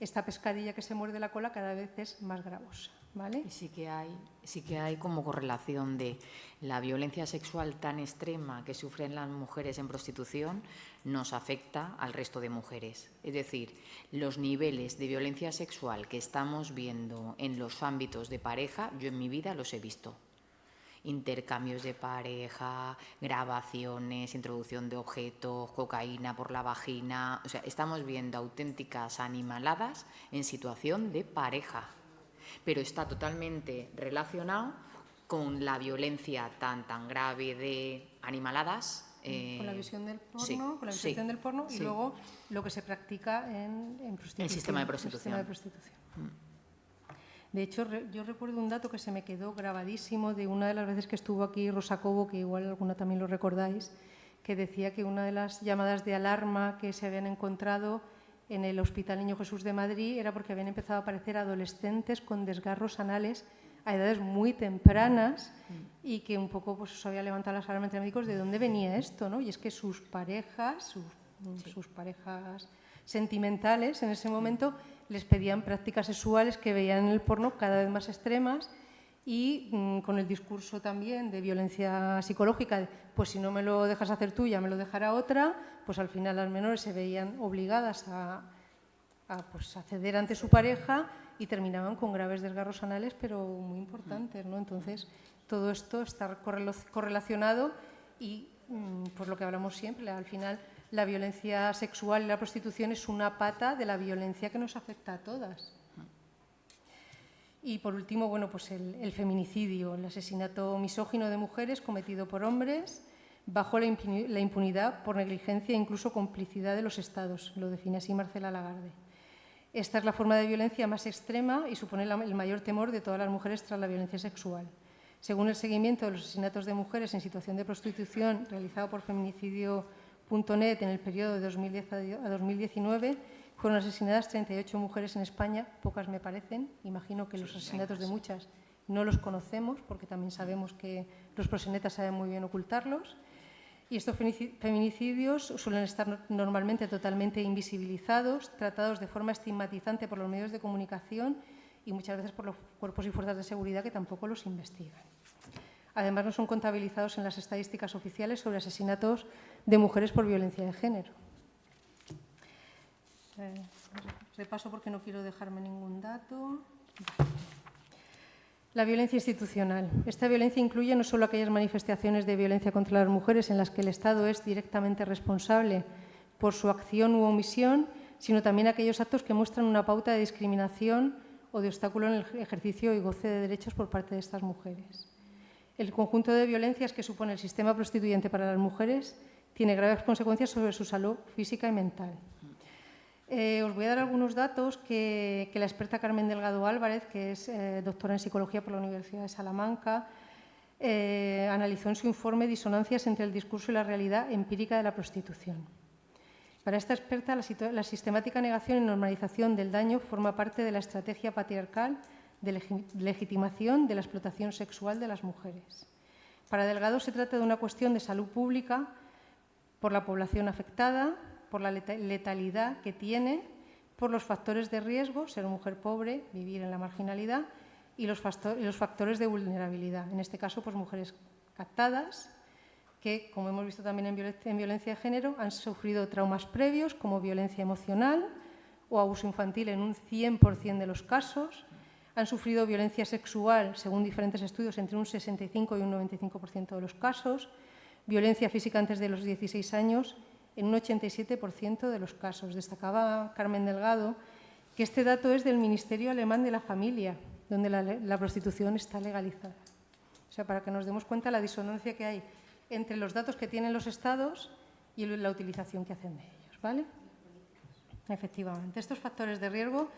esta pescadilla que se muerde la cola cada vez es más gravosa, ¿vale? Y sí que hay como correlación de la violencia sexual tan extrema que sufren las mujeres en prostitución nos afecta al resto de mujeres. Es decir, los niveles de violencia sexual que estamos viendo en los ámbitos de pareja, yo en mi vida los he visto. Intercambios de pareja, grabaciones, introducción de objetos, cocaína por la vagina. O sea, estamos viendo auténticas animaladas en situación de pareja. Pero está totalmente relacionado con la violencia tan grave de animaladas. Con la visión del porno, sí, con la visión del porno y luego lo que se practica en prostitución. El sistema de prostitución. De hecho, yo recuerdo un dato que se me quedó grabadísimo de una de las veces que estuvo aquí Rosa Cobo, que igual alguna también lo recordáis, que decía que una de las llamadas de alarma que se habían encontrado en el Hospital Niño Jesús de Madrid era porque habían empezado a aparecer adolescentes con desgarros anales a edades muy tempranas y que un poco pues eso había levantado las alarmas entre médicos de dónde venía esto, ¿no? Y es que sus parejas sentimentales en ese momento les pedían prácticas sexuales que veían en el porno cada vez más extremas y con el discurso también de violencia psicológica, de, pues si no me lo dejas hacer tú, ya me lo dejará otra, pues al final las menores se veían obligadas a ceder ante su pareja y terminaban con graves desgarros anales, pero muy importantes, ¿no? Entonces, todo esto está correlacionado y, por lo que hablamos siempre, al final la violencia sexual y la prostitución es una pata de la violencia que nos afecta a todas. Y por último, bueno, pues el feminicidio, el asesinato misógino de mujeres cometido por hombres bajo la impunidad por negligencia e incluso complicidad de los Estados. Lo define así Marcela Lagarde. Esta es la forma de violencia más extrema y supone el mayor temor de todas las mujeres tras la violencia sexual. Según el seguimiento de los asesinatos de mujeres en situación de prostitución realizado por feminicidio.net en el periodo de 2010 a 2019, fueron asesinadas 38 mujeres en España, pocas me parecen. Imagino que los asesinatos de muchas no los conocemos, porque también sabemos que los proxenetas saben muy bien ocultarlos. Y estos feminicidios suelen estar normalmente totalmente invisibilizados, tratados de forma estigmatizante por los medios de comunicación y muchas veces por los cuerpos y fuerzas de seguridad que tampoco los investigan. Además, no son contabilizados en las estadísticas oficiales sobre asesinatos de mujeres por violencia de género. Repaso porque no quiero dejarme ningún dato. La violencia institucional. Esta violencia incluye no solo aquellas manifestaciones de violencia contra las mujeres en las que el Estado es directamente responsable por su acción u omisión, sino también aquellos actos que muestran una pauta de discriminación o de obstáculo en el ejercicio y goce de derechos por parte de estas mujeres. El conjunto de violencias que supone el sistema prostituyente para las mujeres tiene graves consecuencias sobre su salud física y mental. Os voy a dar algunos datos que la experta Carmen Delgado Álvarez, que es doctora en psicología por la Universidad de Salamanca, analizó en su informe disonancias entre el discurso y la realidad empírica de la prostitución. Para esta experta, la sistemática negación y normalización del daño forma parte de la estrategia patriarcal de legitimación de la explotación sexual de las mujeres. Para Delgado se trata de una cuestión de salud pública por la población afectada, por la letalidad que tiene, por los factores de riesgo, ser mujer pobre, vivir en la marginalidad, y los factores de vulnerabilidad. En este caso, pues mujeres captadas, que, como hemos visto también en violencia de género, han sufrido traumas previos como violencia emocional o abuso infantil en un 100% de los casos, han sufrido violencia sexual, según diferentes estudios, entre un 65 y un 95% de los casos, violencia física antes de los 16 años en un 87% de los casos. Destacaba Carmen Delgado que este dato es del Ministerio Alemán de la Familia, donde la prostitución está legalizada. O sea, para que nos demos cuenta la disonancia que hay entre los datos que tienen los estados y la utilización que hacen de ellos, ¿vale? Efectivamente, estos factores de riesgo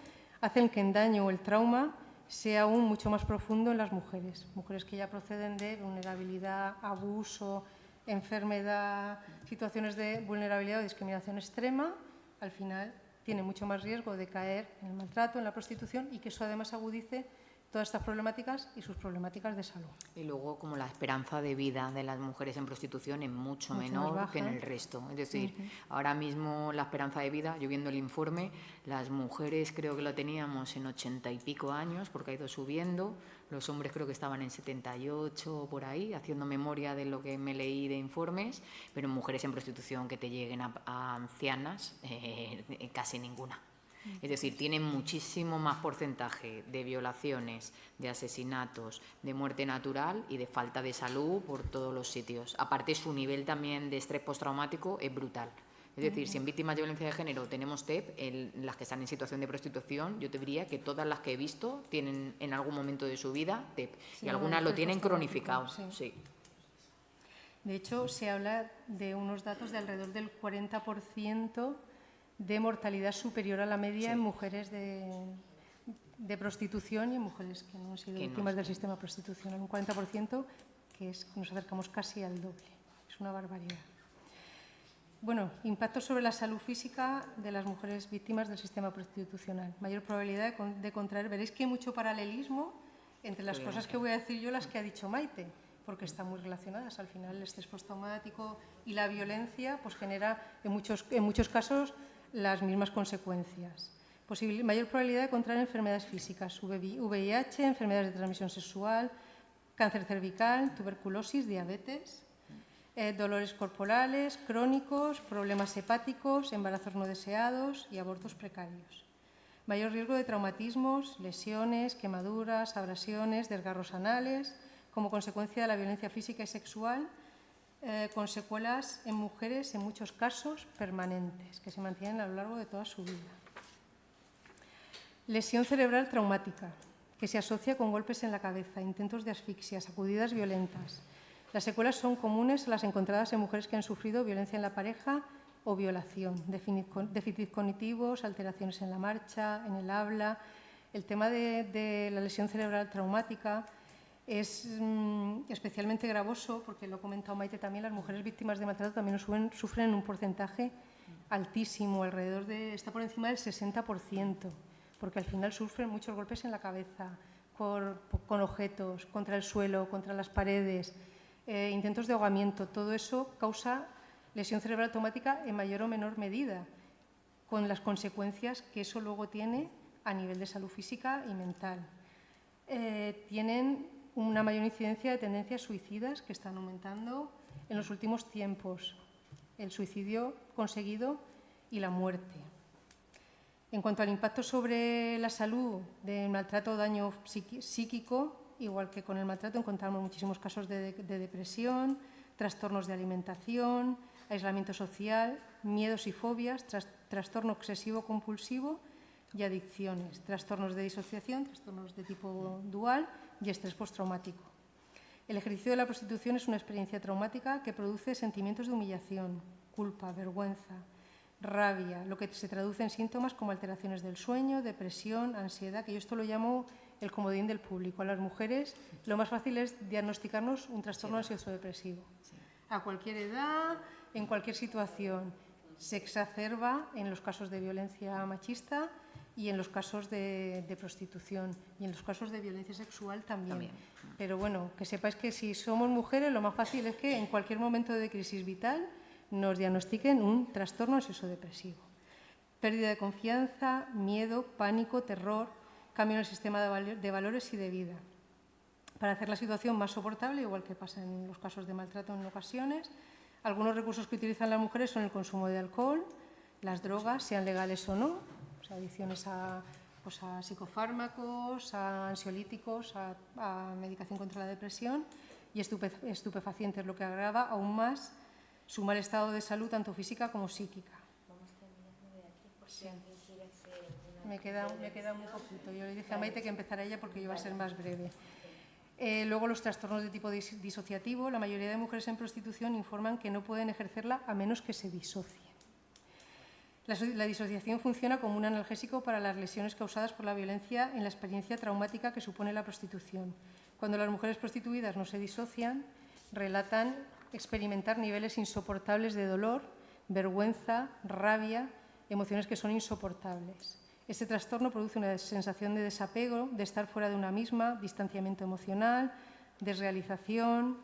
hacen que el daño o el trauma sea aún mucho más profundo en las mujeres que ya proceden de vulnerabilidad, abuso, enfermedad, situaciones de vulnerabilidad o discriminación extrema. Al final tiene mucho más riesgo de caer en el maltrato, en la prostitución, y que eso además agudice todas estas problemáticas y sus problemáticas de salud. Y luego, como la esperanza de vida de las mujeres en prostitución es mucho menor que en el resto. Es decir, ahora mismo la esperanza de vida, yo viendo el informe, las mujeres creo que lo teníamos en 80 y pico años, porque ha ido subiendo. Los hombres creo que estaban en 78 por ahí, haciendo memoria de lo que me leí de informes, pero mujeres en prostitución que te lleguen a ancianas, casi ninguna. Es decir, tienen muchísimo más porcentaje de violaciones, de asesinatos, de muerte natural y de falta de salud por todos los sitios. Aparte, su nivel también de estrés postraumático es brutal. Es decir, si en víctimas de violencia de género tenemos TEP, las que están en situación de prostitución, yo te diría que todas las que he visto tienen en algún momento de su vida TEP, sí, y algunas lo tienen cronificado. Sí. Sí. De hecho, se habla de unos datos de alrededor del 40% de mortalidad superior a la media, sí, en mujeres de prostitución y en mujeres que no han sido víctimas del sistema prostitucional. Un 40% que nos acercamos casi al doble. Es una barbaridad. Bueno, impacto sobre la salud física de las mujeres víctimas del sistema prostitucional. Mayor probabilidad de contraer. Veréis que hay mucho paralelismo entre las cosas que voy a decir yo y las que ha dicho Maite, porque están muy relacionadas. Al final, el estrés postraumático y la violencia pues genera en muchos casos las mismas consecuencias. Mayor probabilidad de contraer enfermedades físicas, VIH, enfermedades de transmisión sexual, cáncer cervical, tuberculosis, diabetes, dolores corporales, crónicos, problemas hepáticos, embarazos no deseados y abortos precarios. Mayor riesgo de traumatismos, lesiones, quemaduras, abrasiones, desgarros anales, como consecuencia de la violencia física y sexual, con secuelas en mujeres, en muchos casos, permanentes, que se mantienen a lo largo de toda su vida. Lesión cerebral traumática, que se asocia con golpes en la cabeza, intentos de asfixia, sacudidas violentas. Las secuelas son comunes a las encontradas en mujeres que han sufrido violencia en la pareja o violación, déficits cognitivos, alteraciones en la marcha, en el habla. El tema de la lesión cerebral traumática es especialmente gravoso, porque lo ha comentado Maite también, las mujeres víctimas de maltrato también sufren un porcentaje altísimo, está por encima del 60%, porque al final sufren muchos golpes en la cabeza, con objetos, contra el suelo, contra las paredes, intentos de ahogamiento. Todo eso causa lesión cerebral traumática en mayor o menor medida, con las consecuencias que eso luego tiene a nivel de salud física y mental. Tienen una mayor incidencia de tendencias suicidas que están aumentando en los últimos tiempos, el suicidio conseguido y la muerte. En cuanto al impacto sobre la salud del maltrato o daño psíquico, igual que con el maltrato, encontramos muchísimos casos de depresión, trastornos de alimentación, aislamiento social, miedos y fobias, trastorno obsesivo-compulsivo y adicciones, trastornos de disociación, trastornos de tipo dual y estrés postraumático. El ejercicio de la prostitución es una experiencia traumática que produce sentimientos de humillación, culpa, vergüenza, rabia, lo que se traduce en síntomas como alteraciones del sueño, depresión, ansiedad, que yo esto lo llamo el comodín del público. A las mujeres lo más fácil es diagnosticarnos un trastorno ansioso-depresivo. A cualquier edad, en cualquier situación. Se exacerba en los casos de violencia machista y en los casos de prostitución y en los casos de violencia sexual también. Pero bueno, que sepáis que si somos mujeres lo más fácil es que en cualquier momento de crisis vital nos diagnostiquen un trastorno ansioso-depresivo. Pérdida de confianza, miedo, pánico, terror, cambio en el sistema de valores y de vida. Para hacer la situación más soportable, igual que pasa en los casos de maltrato en ocasiones, algunos recursos que utilizan las mujeres son el consumo de alcohol, las drogas, sean legales o no, o sea, adicciones a psicofármacos, a ansiolíticos, a medicación contra la depresión y estupefacientes, lo que agrava aún más su mal estado de salud, tanto física como psíquica. Sí. Me queda muy poquito. Yo le dije a Maite que empezara ella porque iba a ser más breve. Luego los trastornos de tipo disociativo. La mayoría de mujeres en prostitución informan que no pueden ejercerla a menos que se disocien. La disociación funciona como un analgésico para las lesiones causadas por la violencia en la experiencia traumática que supone la prostitución. Cuando las mujeres prostituidas no se disocian, relatan experimentar niveles insoportables de dolor, vergüenza, rabia, emociones que son insoportables. Este trastorno produce una sensación de desapego, de estar fuera de una misma, distanciamiento emocional, desrealización.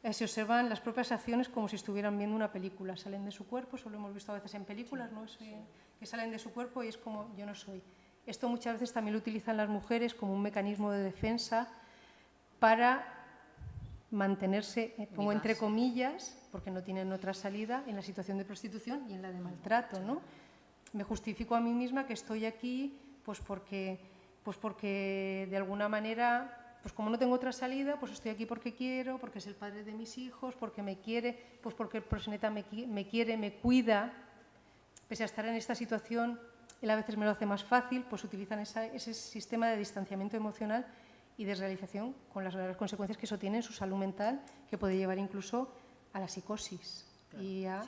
Se observan las propias acciones como si estuvieran viendo una película. Salen de su cuerpo, eso lo hemos visto a veces en películas, ¿no? Que salen de su cuerpo y es como yo no soy. Esto muchas veces también lo utilizan las mujeres como un mecanismo de defensa para mantenerse, como entre comillas, porque no tienen otra salida en la situación de prostitución y en la de maltrato, ¿no? Me justifico a mí misma que estoy aquí pues porque de alguna manera, pues como no tengo otra salida, pues estoy aquí porque quiero, porque es el padre de mis hijos, porque me quiere, pues porque el proxeneta me quiere, me cuida. Pese a estar en esta situación, él a veces me lo hace más fácil, pues utilizan ese sistema de distanciamiento emocional y desrealización con las graves consecuencias que eso tiene en su salud mental, que puede llevar incluso a la psicosis. Claro,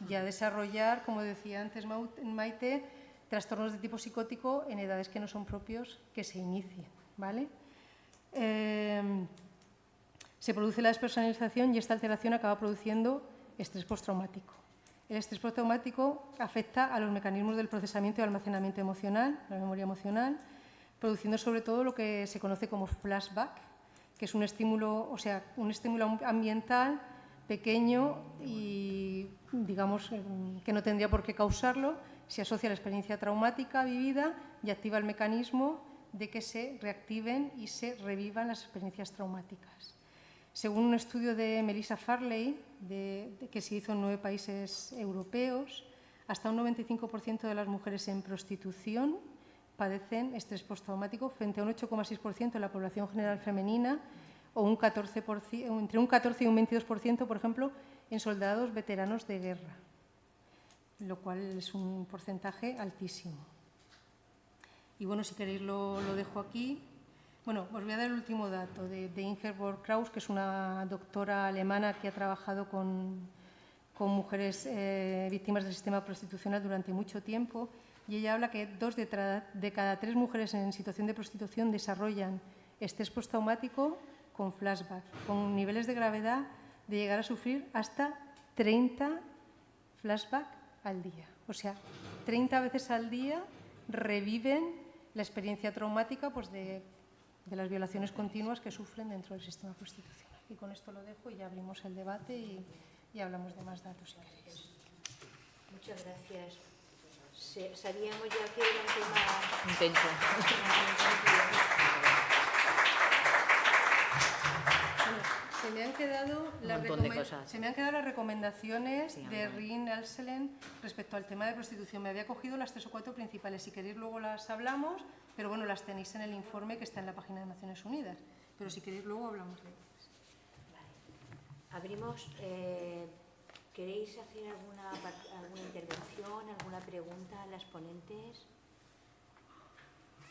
y a desarrollar, como decía antes Maite, trastornos de tipo psicótico en edades que no son propios que se inicien, ¿vale? Se produce la despersonalización y esta alteración acaba produciendo estrés postraumático. El estrés postraumático afecta a los mecanismos del procesamiento y almacenamiento emocional, la memoria emocional, produciendo sobre todo lo que se conoce como flashback, que es un estímulo ambiental pequeño y, digamos, que no tendría por qué causarlo, se asocia a la experiencia traumática vivida y activa el mecanismo de que se reactiven y se revivan las experiencias traumáticas. Según un estudio de Melissa Farley, que se hizo en 9 países europeos, hasta un 95% de las mujeres en prostitución padecen estrés postraumático frente a un 8,6% en la población general femenina o entre un 14 y un 22%, por ejemplo, en soldados veteranos de guerra, lo cual es un porcentaje altísimo. Y bueno, si queréis lo dejo aquí. Bueno, os voy a dar el último dato de Ingeborg Kraus, que es una doctora alemana que ha trabajado con mujeres víctimas del sistema prostitucional durante mucho tiempo, y ella habla que 2 de cada 3 mujeres en situación de prostitución desarrollan estrés postraumático con flashback, con niveles de gravedad de llegar a sufrir hasta 30 flashbacks al día. O sea, 30 veces al día reviven la experiencia traumática pues, de las violaciones continuas que sufren dentro del sistema prostitucional. Y con esto lo dejo y ya abrimos el debate y hablamos de más datos si queréis. Muchas gracias. Sabíamos ya que era un tema intenso. Se me han quedado las recomendaciones de Rin Elselen respecto al tema de prostitución. Me había cogido las 3 o 4 principales. Si queréis luego las hablamos, pero bueno, las tenéis en el informe que está en la página de Naciones Unidas. Pero si queréis luego hablamos de ellas. Vale. Abrimos. ¿Queréis hacer alguna intervención, alguna pregunta a las ponentes?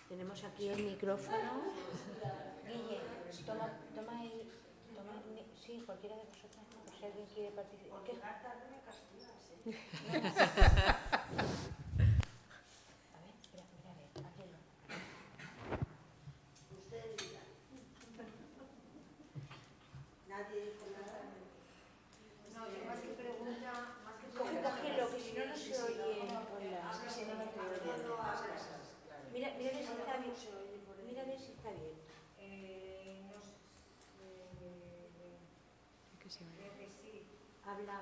Tenemos aquí el micrófono. Guille, toma sí, cualquiera de vosotras, ¿no? Si alguien quiere participar. ¿Qué? A ver, espera, ábrelo. Habla,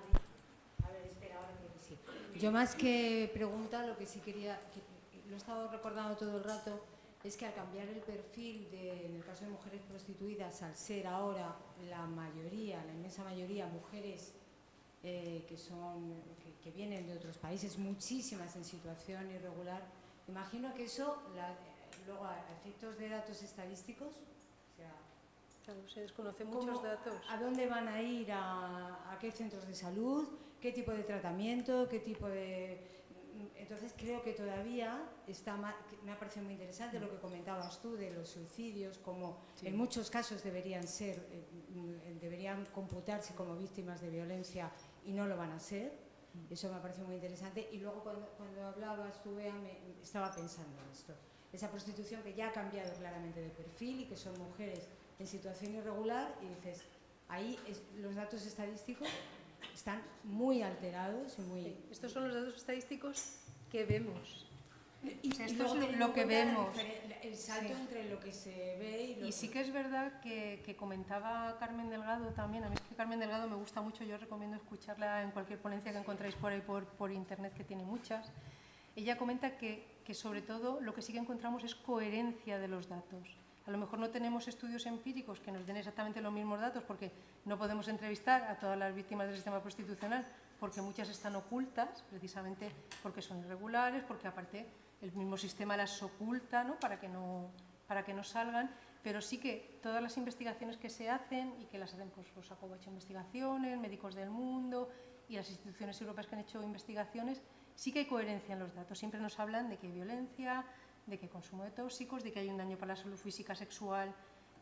a ver, espera, ahora creo que sí. Yo más que pregunta, lo que sí quería, que lo he estado recordando todo el rato, es que al cambiar el perfil, en el caso de mujeres prostituidas, al ser ahora la mayoría, la inmensa mayoría, mujeres que vienen de otros países, muchísimas en situación irregular, imagino que eso, luego a efectos de datos estadísticos, o sea, Claro, se desconocen muchos datos. ¿a dónde van a ir? ¿A qué centros de salud? ¿Qué tipo de tratamiento? ¿Qué tipo de...? Entonces creo que todavía me ha parecido muy interesante lo que comentabas tú de los suicidios, como en muchos casos deberían computarse como víctimas de violencia y no lo van a ser. Eso me ha parecido muy interesante. Y luego cuando hablabas tú, Bea, estaba pensando en esto. Esa prostitución que ya ha cambiado claramente de perfil y que son mujeres en situación irregular, y dices, ahí los datos estadísticos están muy alterados y muy... Sí, estos son los datos estadísticos que vemos. Y, O sea, y esto luego es lo que vemos. el salto Sí. entre lo que se ve y lo Y sí que es verdad que comentaba Carmen Delgado también, a mí es que Carmen Delgado me gusta mucho, yo os recomiendo escucharla en cualquier ponencia que encontráis por ahí por internet, que tiene muchas. Ella comenta que sobre todo lo que sí que encontramos es coherencia de los datos. A lo mejor no tenemos estudios empíricos que nos den exactamente los mismos datos, porque no podemos entrevistar a todas las víctimas del sistema prostitucional, porque muchas están ocultas, precisamente porque son irregulares, porque aparte el mismo sistema las oculta, ¿no? para que no salgan, pero sí que todas las investigaciones que se hacen, y que las hacen pues, los Jacobo ha hecho investigaciones, Médicos del Mundo y las instituciones europeas que han hecho investigaciones, sí que hay coherencia en los datos. Siempre nos hablan de que hay violencia, de que hay consumo de tóxicos, de que hay un daño para la salud física, sexual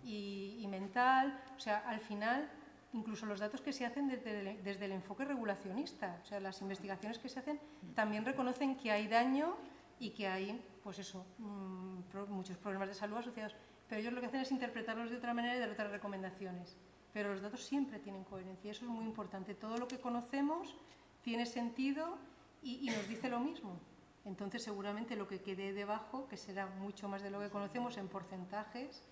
y mental. O sea, al final, incluso los datos que se hacen desde el enfoque regulacionista, o sea, las investigaciones que se hacen también reconocen que hay daño y que hay, pues eso, muchos problemas de salud asociados. Pero ellos lo que hacen es interpretarlos de otra manera y dar otras recomendaciones. Pero los datos siempre tienen coherencia y eso es muy importante. Todo lo que conocemos tiene sentido y nos dice lo mismo. Entonces, seguramente lo que quede debajo, que será mucho más de lo que conocemos en porcentajes,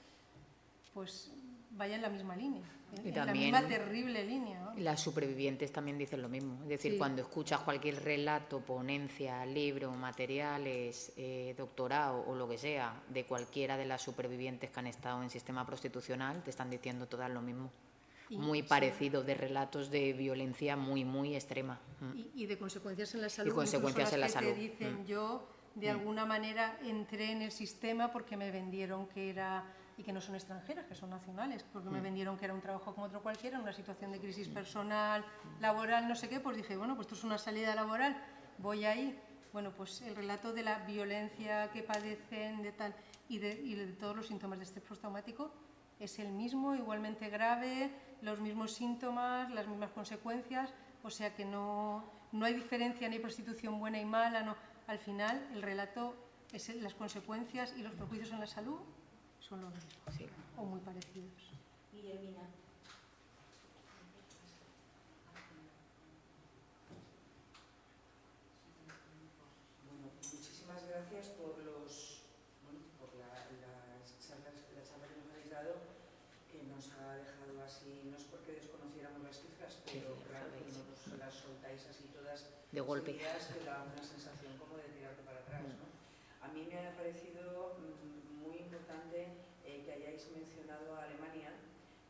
pues vaya en la misma línea, en la misma terrible línea, ¿no? Las supervivientes también dicen lo mismo. Es decir, Sí. Cuando escuchas cualquier relato, ponencia, libro, materiales, doctorado o lo que sea, de cualquiera de las supervivientes que han estado en sistema prostitucional, te están diciendo todas lo mismo. Muy parecido, de relatos de violencia muy, muy extrema. Y de consecuencias en la salud. Y consecuencias en la salud. Te dicen, yo de alguna manera entré en el sistema porque me vendieron que era, y que no son extranjeras, que son nacionales, porque me vendieron que era un trabajo como otro cualquiera, en una situación de crisis personal, laboral, no sé qué, pues dije, bueno, pues esto es una salida laboral, voy ahí. Bueno, pues el relato de la violencia que padecen de tal y de todos los síntomas de estrés postraumático es el mismo, igualmente grave, los mismos síntomas, las mismas consecuencias, o sea que no hay diferencia, ni hay prostitución buena y mala, no. Al final el relato, las consecuencias y los perjuicios en la salud son los mismos, Sí. o muy parecidos. Guillermina. Bueno, muchísimas gracias por las charlas que nos habéis dado, que nos ha dejado así, no es porque desconociéramos las cifras, pero claro, que nos las soltáis así todas de golpe. seguidas, que da una sensación como de tirarte para atrás, ¿no? A mí me ha parecido muy importante que hayáis mencionado a Alemania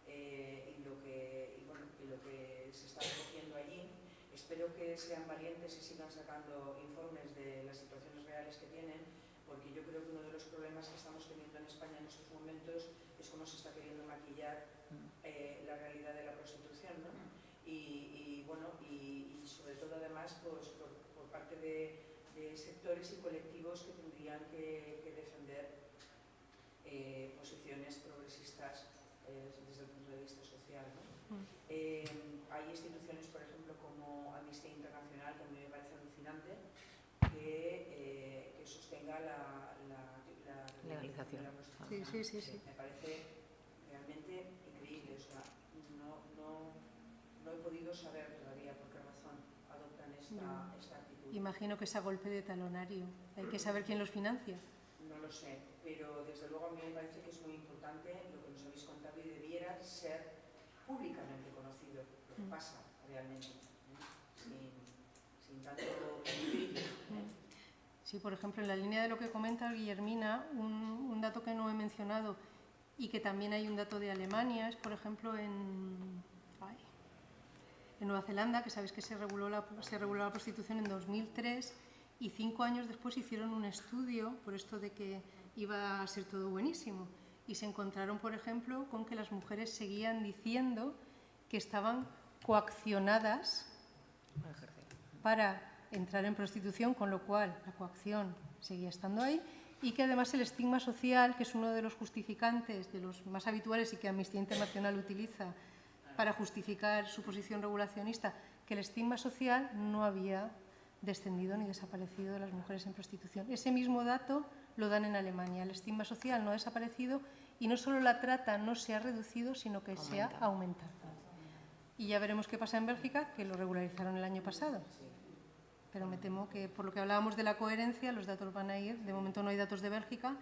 y lo que se está haciendo allí. Espero que sean valientes y sigan sacando informes de las situaciones reales que tienen, porque yo creo que uno de los problemas que estamos teniendo en España en estos momentos es cómo se está queriendo maquillar la realidad de la prostitución, ¿no? Y sobre todo además pues, por parte de sectores y colectivos que tendrían que defender posiciones progresistas desde el punto de vista social, ¿no? Hay instituciones, por ejemplo, como Amnistía Internacional, que a mí me parece alucinante, que sostenga la legalización. de la prostitución. Sí. Me parece realmente increíble. O sea, no he podido saber todavía por qué razón adoptan esta actitud. Imagino que es a golpe de talonario. Hay que saber quién los financia. No lo sé, pero desde luego a mí me parece que es muy importante lo que nos habéis contado y debiera ser públicamente conocido lo que pasa realmente. tanto beneficio. Sí, por ejemplo, en la línea de lo que comenta Guillermina, un dato que no he mencionado y que también hay un dato de Alemania es, por ejemplo, en Nueva Zelanda, que sabéis que se reguló la prostitución en 2003 y 5 años después hicieron un estudio por esto de que iba a ser todo buenísimo y se encontraron, por ejemplo, con que las mujeres seguían diciendo que estaban coaccionadas para entrar en prostitución, con lo cual la coacción seguía estando ahí y que además el estigma social, que es uno de los justificantes, de los más habituales y que Amnistía Internacional utiliza para justificar su posición regulacionista, que el estigma social no había descendido ni desaparecido de las mujeres en prostitución. Ese mismo dato lo dan en Alemania. El estigma social no ha desaparecido y no solo la trata no se ha reducido, sino que se ha aumentado. Y ya veremos qué pasa en Bélgica, que lo regularizaron el año pasado. Pero me temo que, por lo que hablábamos de la coherencia, los datos van a ir, de momento no hay datos de Bélgica,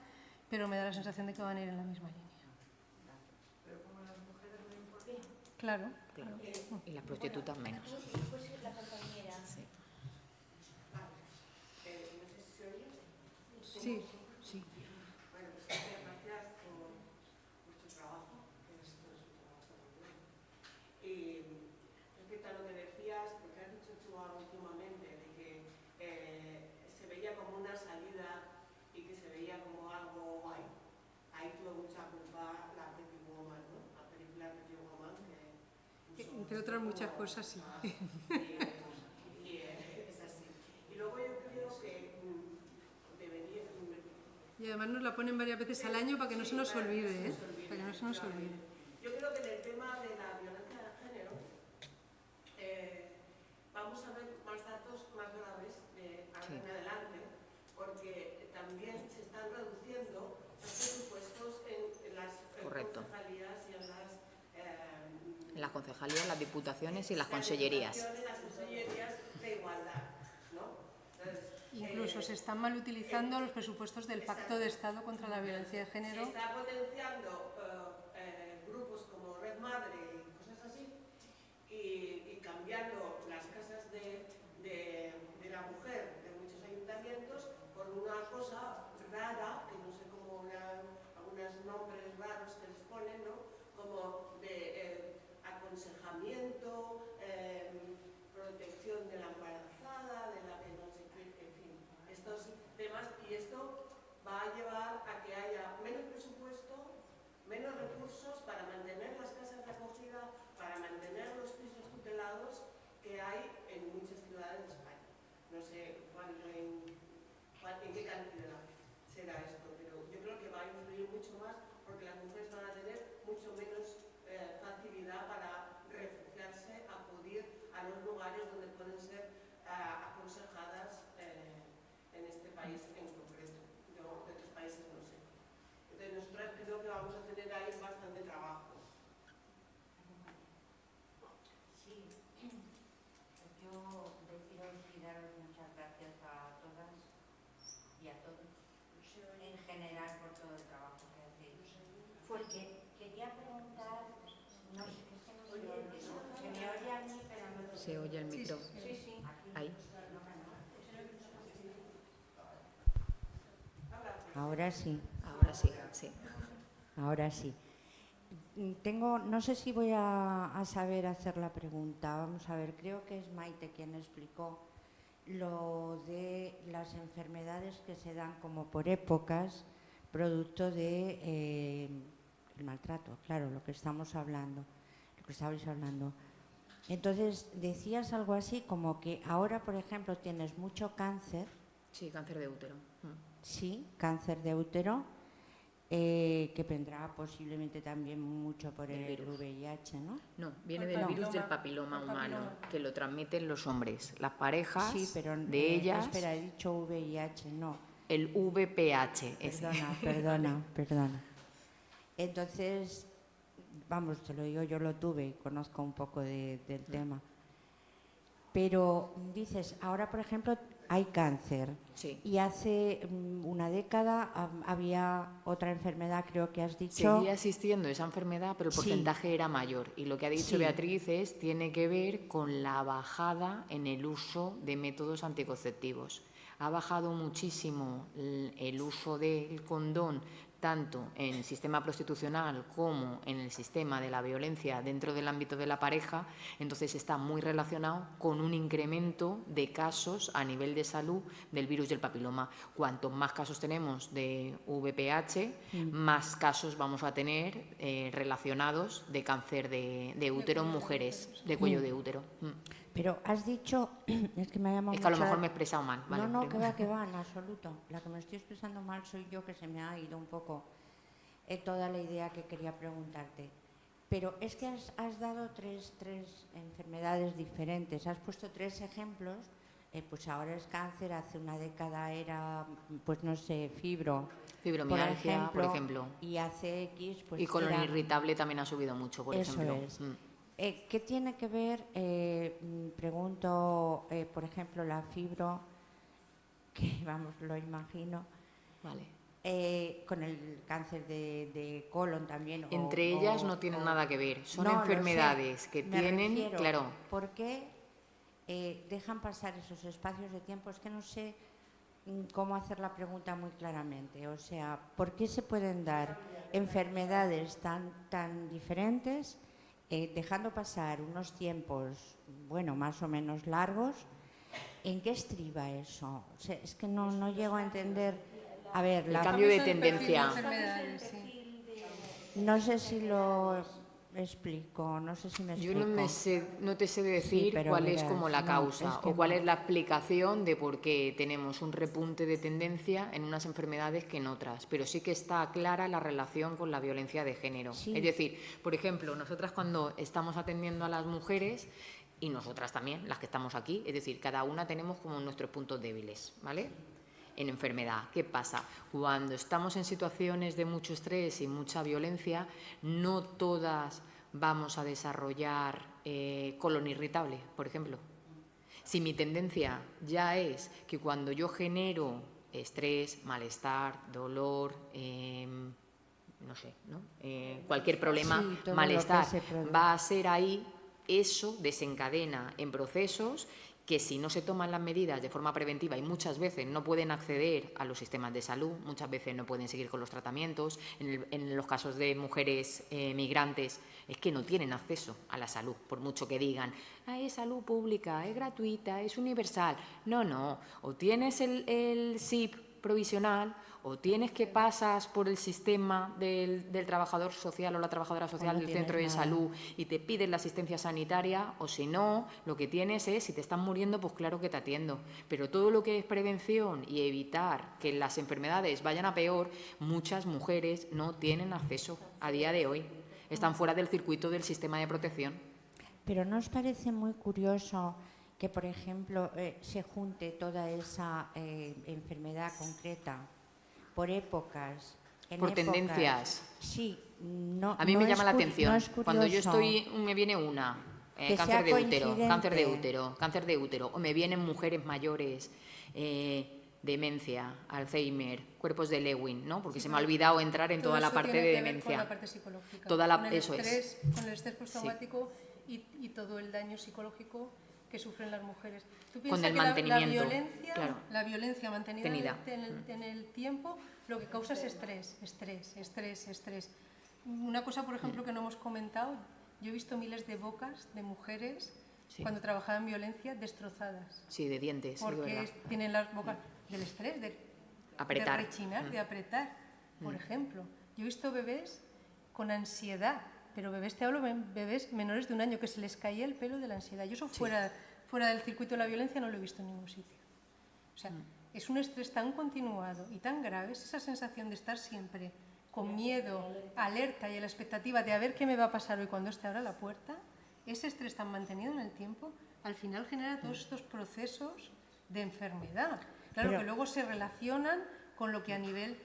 pero me da la sensación de que van a ir en la misma línea. Pero como las mujeres no importan. Claro. Claro. Y las prostitutas menos. Después la compañera. Sí. No sé si se oye. Sí, sí. Bueno, pues muchas gracias por vuestro trabajo, que es todo su trabajo muy bueno. Y respecto a lo que decías, porque has dicho tú ahora últimamente, de que se veía como una salida y que se veía como algo guay. Ahí tuvo mucha culpa la Pretty Woman, ¿no? La película Pretty Woman, que Entre otras muchas cosas, sí. Y es así. Y luego yo creo que debería... Y además nos la ponen varias veces al año para que no se nos olvide, ¿eh? Para que no se nos olvide. Yo creo que en el tema de la violencia de género vamos a ver más datos más graves de ahora en adelante, porque también se están reduciendo los presupuestos en las concejalías y en las concejalías, las diputaciones y las consellerías. Las consellerías de igualdad, ¿no? Entonces, Incluso se están mal utilizando los presupuestos del Pacto de Estado contra la Violencia de Género. Se está potenciando grupos como Red Madre y cosas así, y cambiando las casas de la mujer de muchos ayuntamientos por una cosa rara, que no sé cómo, algunos nombres raros que les ponen, ¿no? Como de aconsejamiento, protección de la embarazada, de la que no sé qué, en fin, estos temas, y esto va a llevar a que haya menos presupuesto, menos recursos para mantener las casas de acogida, para mantener los pisos tutelados que hay en muchas ciudades de España. No sé en qué cantidad será esto, pero yo creo que va a influir mucho más porque las mujeres van a tener mucho menos facilidad para refugiarse, acudir a los lugares donde pueden ser aconsejadas en este país en concreto. Yo de otros países no sé. Entonces nosotras creo que vamos a tener ahí bastante trabajo. Sí, yo deciros y daros muchas gracias a todas y a todos, en general, por todo el trabajo que hacéis. Porque quería preguntar, no sé, que se me oye, se me oye a mí, pero no Se oye el micro. sí. Ahí. Ahora sí. Ahora sí, sí. Ahora sí. No sé si voy a saber hacer la pregunta. Vamos a ver, creo que es Maite quien explicó lo de las enfermedades que se dan como por épocas, producto de el maltrato, claro, lo que estamos hablando, lo que estabais hablando. Entonces, decías algo así como que ahora, por ejemplo, tienes mucho cáncer. Sí, cáncer de útero. Sí, cáncer de útero, que vendrá posiblemente también mucho por el VIH, ¿no? No, viene El del papiloma. virus del papiloma El humano, papiloma. que lo transmiten los hombres, las parejas Sí, pero de ellas, espera, he dicho VIH, no. el VPH. ese. Perdona. Entonces, vamos, te lo digo, yo lo tuve y conozco un poco del tema. Pero dices, ahora por ejemplo, hay cáncer. Sí. Y hace una década había otra enfermedad, creo que has dicho. Seguía existiendo esa enfermedad, pero el Sí. porcentaje era mayor. Y lo que ha dicho Sí. Beatriz tiene que ver con la bajada en el uso de métodos anticonceptivos. Ha bajado muchísimo el uso del condón, tanto en el sistema prostitucional como en el sistema de la violencia dentro del ámbito de la pareja. Entonces está muy relacionado con un incremento de casos a nivel de salud del virus del papiloma. Cuantos más casos tenemos de VPH, más casos vamos a tener relacionados de cáncer de útero en mujeres, de cuello de útero. Pero has dicho, es que me ha llamado Es que a lo mucho mejor me he expresado mal. Vale, no, que va, en absoluto. La que me estoy expresando mal soy yo, que se me ha ido un poco toda la idea que quería preguntarte. Pero es que has dado tres enfermedades diferentes. Has puesto 3 ejemplos. Pues ahora es cáncer, hace una década era, pues no sé, fibromialgia, por ejemplo. Y hace X, pues y colon era... irritable también ha subido mucho, por Eso ejemplo. es. ¿Qué tiene que ver, pregunto, por ejemplo, la fibro, que vamos, lo imagino, Vale. con el cáncer de colon también? Entre ellas no tienen nada que ver, son No, lo enfermedades sé. que Me tienen, refiero, claro, ¿por qué dejan pasar esos espacios de tiempo? Es que no sé cómo hacer la pregunta muy claramente. O sea, ¿por qué se pueden dar enfermedades tan diferentes, dejando pasar unos tiempos, bueno, más o menos largos? ¿En qué estriba eso? O sea, es que no llego a entender. A ver, el cambio de tendencia. No sé si lo explico, no sé si me Yo explico. no te sé decir pero cuál es verás, como la no, causa es que o cuál no. es la explicación de por qué tenemos un repunte de tendencia en unas enfermedades que en otras, pero sí que está clara la relación con la violencia de género. Sí. Es decir, por ejemplo, nosotras cuando estamos atendiendo a las mujeres, y nosotras también, las que estamos aquí, es decir, cada una tenemos como nuestros puntos débiles, ¿vale? En enfermedad. ¿Qué pasa? Cuando estamos en situaciones de mucho estrés y mucha violencia, no todas vamos a desarrollar colon irritable, por ejemplo. Si mi tendencia ya es que cuando yo genero estrés, malestar, dolor, no sé, ¿no? Cualquier problema, Sí, todo malestar, lo que se produce. va a ser ahí, eso desencadena en procesos que si no se toman las medidas de forma preventiva y muchas veces no pueden acceder a los sistemas de salud, muchas veces no pueden seguir con los tratamientos, en los casos de mujeres migrantes es que no tienen acceso a la salud, por mucho que digan, es salud pública, es gratuita, es universal. No, o tienes el SIP provisional o tienes que pasas por el sistema del trabajador social o la trabajadora social del centro de salud y te piden la asistencia sanitaria, o si no, lo que tienes es, si te están muriendo, pues claro que te atiendo. Pero todo lo que es prevención y evitar que las enfermedades vayan a peor, muchas mujeres no tienen acceso a día de hoy. Están fuera del circuito del sistema de protección. Pero ¿no os parece muy curioso que, por ejemplo, se junte toda esa enfermedad concreta por épocas? Por tendencias. Sí, no. A mí me llama la atención. No es curioso. Cuando yo estoy, me viene una, cáncer de útero, cáncer de útero, o me vienen mujeres mayores, demencia, Alzheimer, cuerpos de Lewin, ¿no? Porque se me ha olvidado entrar en toda la parte de demencia. Con la parte psicológica, Toda la, con el eso estrés, es. con el estrés postraumático y todo el daño psicológico que sufren las mujeres. ¿Tú piensas Con el que mantenimiento, la violencia mantenida tenida. en el tiempo lo que causa es estrés? Una cosa, por ejemplo, que no hemos comentado, yo he visto miles de bocas de mujeres cuando trabajaban en violencia destrozadas. Sí, de dientes. Porque tienen las bocas del estrés, de apretar. de rechinar, de apretar, por ejemplo. Yo he visto bebés con ansiedad, pero bebés, te hablo de bebés menores de 1 año, que se les caía el pelo de la ansiedad. Yo eso fuera del circuito de la violencia no lo he visto en ningún sitio. O sea, es un estrés tan continuado y tan grave, es esa sensación de estar siempre con miedo, alerta y a la expectativa de a ver qué me va a pasar hoy cuando esté ahora a la puerta. Ese estrés tan mantenido en el tiempo, al final genera todos estos procesos de enfermedad. Claro, que luego se relacionan con lo que a nivel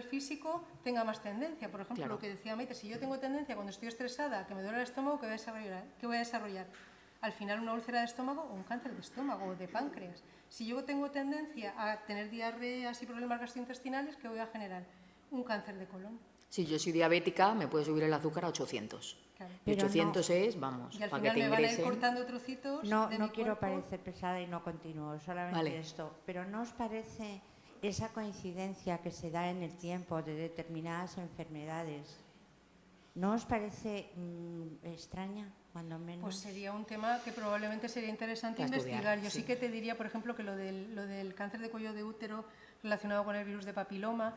físico tenga más tendencia. Por ejemplo, lo que decía Maite, si yo tengo tendencia cuando estoy estresada, que me duele el estómago, ¿qué voy a desarrollar? al final una úlcera de estómago o un cáncer de estómago o de páncreas. Si yo tengo tendencia a tener diarreas y problemas gastrointestinales, ¿qué voy a generar? Un cáncer de colon. Si yo soy diabética, me puede subir el azúcar a 800. Claro. Y Pero 800 es, vamos, Y al para que final te me van a ir ingresen. cortando trocitos No, de no mi quiero cuerpo. parecer pesada y no continúo, solamente Vale. esto. Pero ¿no os parece esa coincidencia que se da en el tiempo de determinadas enfermedades? ¿No os parece extraña, cuando menos? Pues sería un tema que probablemente sería interesante A estudiar, investigar. Yo sí sí. que te diría, por ejemplo, que lo del cáncer de cuello de útero relacionado con el virus de papiloma,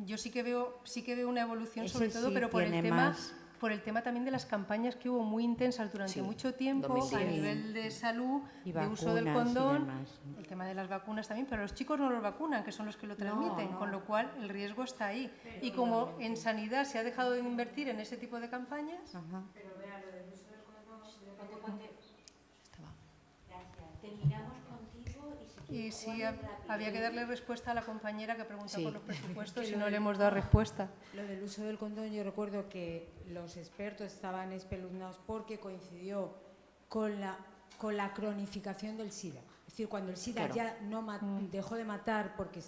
yo sí que veo una evolución, Ese sobre todo, sí pero por el tiene tema más. por el tema también de las campañas que hubo muy intensas durante Sí, mucho tiempo 2010. a nivel de salud, Y de uso del vacunas y condón, demás. el tema de las vacunas también, pero los chicos no los vacunan, que son los que lo transmiten, no. con lo cual el riesgo está ahí. Y como en sanidad se ha dejado de invertir en ese tipo de campañas, Ajá. Gracias. Terminamos contigo y y sí había que darle respuesta a la compañera que preguntaba Sí. por los presupuestos y no le hemos dado respuesta. Lo del uso del condón, yo recuerdo que los expertos estaban espeluznados porque coincidió con la cronificación del SIDA. Es decir, cuando el SIDA Claro. ya no dejó de matar porque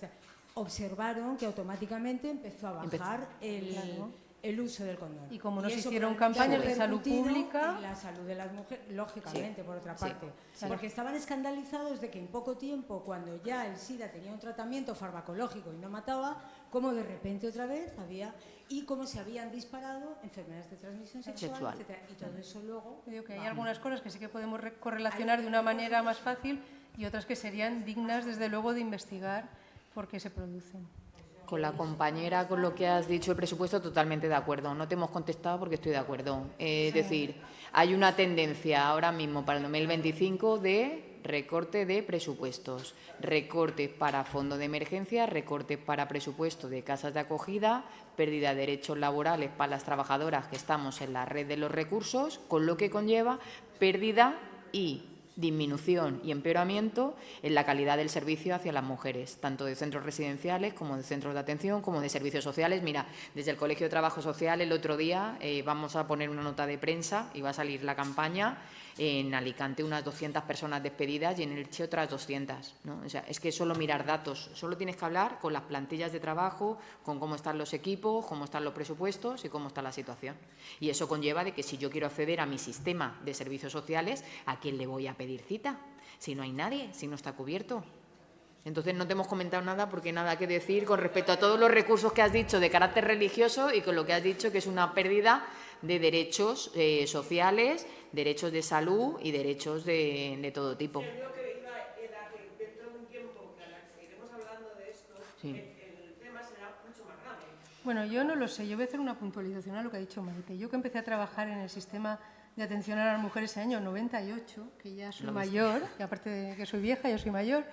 observaron que automáticamente empezó a bajar el uso del condón. Y como no se eso hicieron ya campañas de salud repercutido pública, en la salud de las mujeres, lógicamente, por otra sí, parte. Porque estaban escandalizados de que en poco tiempo, cuando ya el SIDA tenía un tratamiento farmacológico y no mataba, como de repente otra vez había, y cómo se habían disparado enfermedades de transmisión sexual, etcétera. Y todo eso luego... digo que hay algunas cosas que sí que podemos correlacionar de una manera más fácil y otras que serían dignas, desde luego, de investigar por qué se producen. Con la compañera, con lo que has dicho, el presupuesto, totalmente de acuerdo. No te hemos contestado porque estoy de acuerdo. Es decir, hay una tendencia ahora mismo para el 2025 de recorte de presupuestos, recortes para fondo de emergencia, recortes para presupuesto de casas de acogida, pérdida de derechos laborales para las trabajadoras que estamos en la red de los recursos, con lo que conlleva pérdida y disminución y empeoramiento en la calidad del servicio hacia las mujeres, tanto de centros residenciales como de centros de atención, como de servicios sociales. Mira, desde el Colegio de Trabajo Social el otro día vamos a poner una nota de prensa y va a salir la campaña. En Alicante unas 200 personas despedidas y en Elche otras 200, ¿no? O sea, es que solo mirar datos, solo tienes que hablar con las plantillas de trabajo, con cómo están los equipos, cómo están los presupuestos y cómo está la situación. Y eso conlleva de que si yo quiero acceder a mi sistema de servicios sociales, ¿a quién le voy a pedir cita? Si no hay nadie, si no está cubierto. Entonces no te hemos comentado nada porque nada que decir con respecto a todos los recursos que has dicho de carácter religioso y con lo que has dicho que es una pérdida de derechos sociales, derechos de salud y derechos de todo tipo. Yo creo que era que dentro de un tiempo que seguiremos hablando de esto, Sí. el tema será mucho más grave. Bueno, yo no lo sé, yo voy a hacer una puntualización a lo que ha dicho Maite. Yo que empecé a trabajar en el sistema de atención a las mujeres en el año 98, que ya soy mayor, y aparte de que soy vieja, yo soy mayor,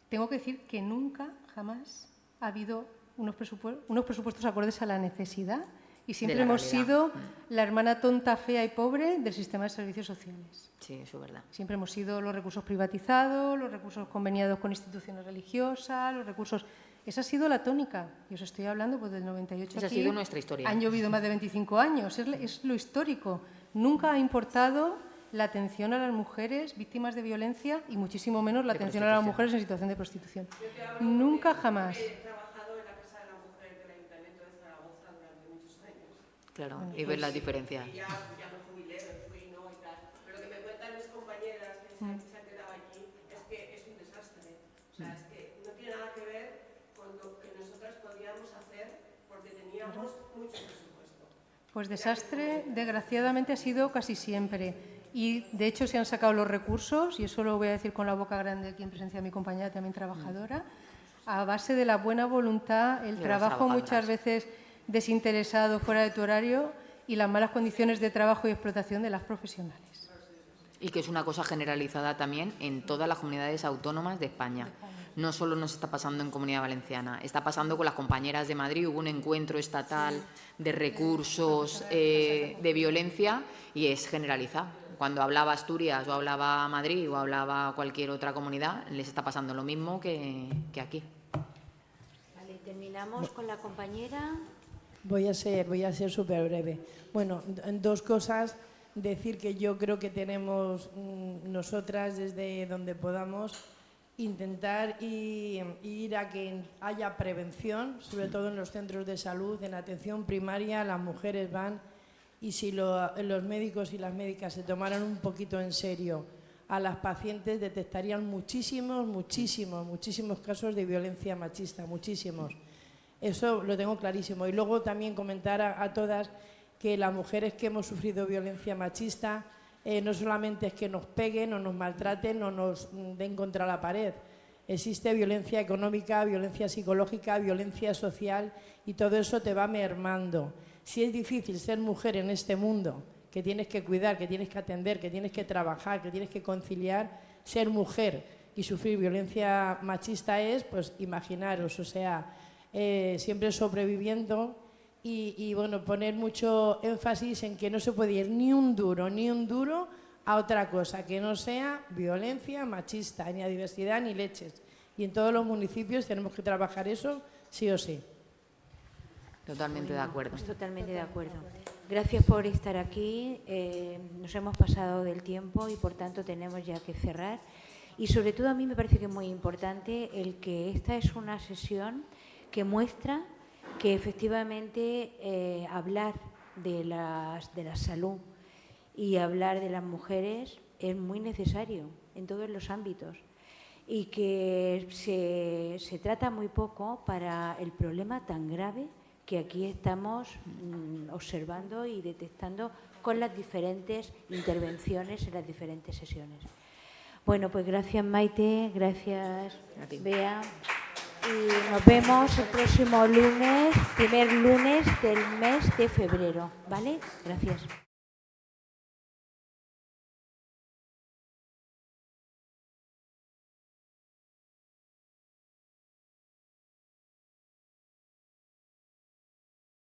tengo que decir que nunca, jamás, ha habido unos presupuestos acordes a la necesidad y siempre De la hemos realidad. sido la hermana tonta, fea y pobre del sistema de servicios sociales. Sí, eso es verdad. Siempre hemos sido los recursos privatizados, los recursos conveniados con instituciones religiosas, los recursos... Esa ha sido la tónica. Y os estoy hablando pues, del 98 Esa ha aquí. sido nuestra historia. Han llovido más de 25 años. Es lo histórico. Nunca ha importado la atención a las mujeres víctimas de violencia y muchísimo menos la De atención a las prostitución. mujeres en situación de prostitución. Nunca, jamás. He trabajado en la Casa de la Mujer del Ayuntamiento de Zaragoza durante muchos años. Claro, y ver las diferencias. Y ya me jubilé, me fui, ¿no? Y tal. Pero lo que me cuentan mis compañeras que se han quedado aquí es que es un desastre. O sea, es que no tiene nada que ver con lo que nosotras podíamos hacer porque teníamos mucho presupuesto. Pues desastre, desgraciadamente, ha sido casi siempre. Y, de hecho, se han sacado los recursos, y eso lo voy a decir con la boca grande aquí en presencia de mi compañera también trabajadora, a base de la buena voluntad, el De las trabajo muchas trabajadoras. veces desinteresado fuera de tu horario y las malas condiciones de trabajo y explotación de las profesionales. Y que es una cosa generalizada también en todas las comunidades autónomas de España. No solo nos está pasando en Comunidad Valenciana, está pasando con las compañeras de Madrid. Hubo un encuentro estatal de recursos de violencia y es generalizado. Cuando hablaba Asturias o hablaba Madrid o hablaba cualquier otra comunidad, les está pasando lo mismo que aquí. Vale, terminamos con la compañera. Voy a ser súper breve. Bueno, dos cosas. decir que yo creo que tenemos nosotras, desde donde podamos, intentar ir a que haya prevención, sobre todo en los centros de salud, en atención primaria. Las mujeres van, y si los médicos y las médicas se tomaran un poquito en serio a las pacientes, detectarían muchísimos casos de violencia machista, muchísimos. Eso lo tengo clarísimo. Y luego también comentar a todas que las mujeres que hemos sufrido violencia machista, no solamente es que nos peguen o nos maltraten o nos den contra la pared. Existe violencia económica, violencia psicológica, violencia social, y todo eso te va mermando. Si es difícil ser mujer en este mundo, que tienes que cuidar, que tienes que atender, que tienes que trabajar, que tienes que conciliar, ser mujer y sufrir violencia machista es, pues imaginaros, o sea, siempre sobreviviendo. Y bueno, poner mucho énfasis en que no se puede ir ni un duro a otra cosa que no sea violencia machista, ni a diversidad ni leches. Y en todos los municipios tenemos que trabajar eso sí o sí. Totalmente de acuerdo. Pues totalmente de acuerdo. Gracias por estar aquí. Nos hemos pasado del tiempo y por tanto tenemos ya que cerrar. Y sobre todo a mí me parece que es muy importante el que esta es una sesión que muestra que efectivamente hablar de la salud y hablar de las mujeres es muy necesario en todos los ámbitos y que se trata muy poco para el problema tan grave que aquí estamos observando y detectando con las diferentes intervenciones en las diferentes sesiones. Bueno, pues gracias Maite, gracias Bea. Y nos vemos el próximo lunes, primer lunes del mes de febrero, ¿vale? Gracias.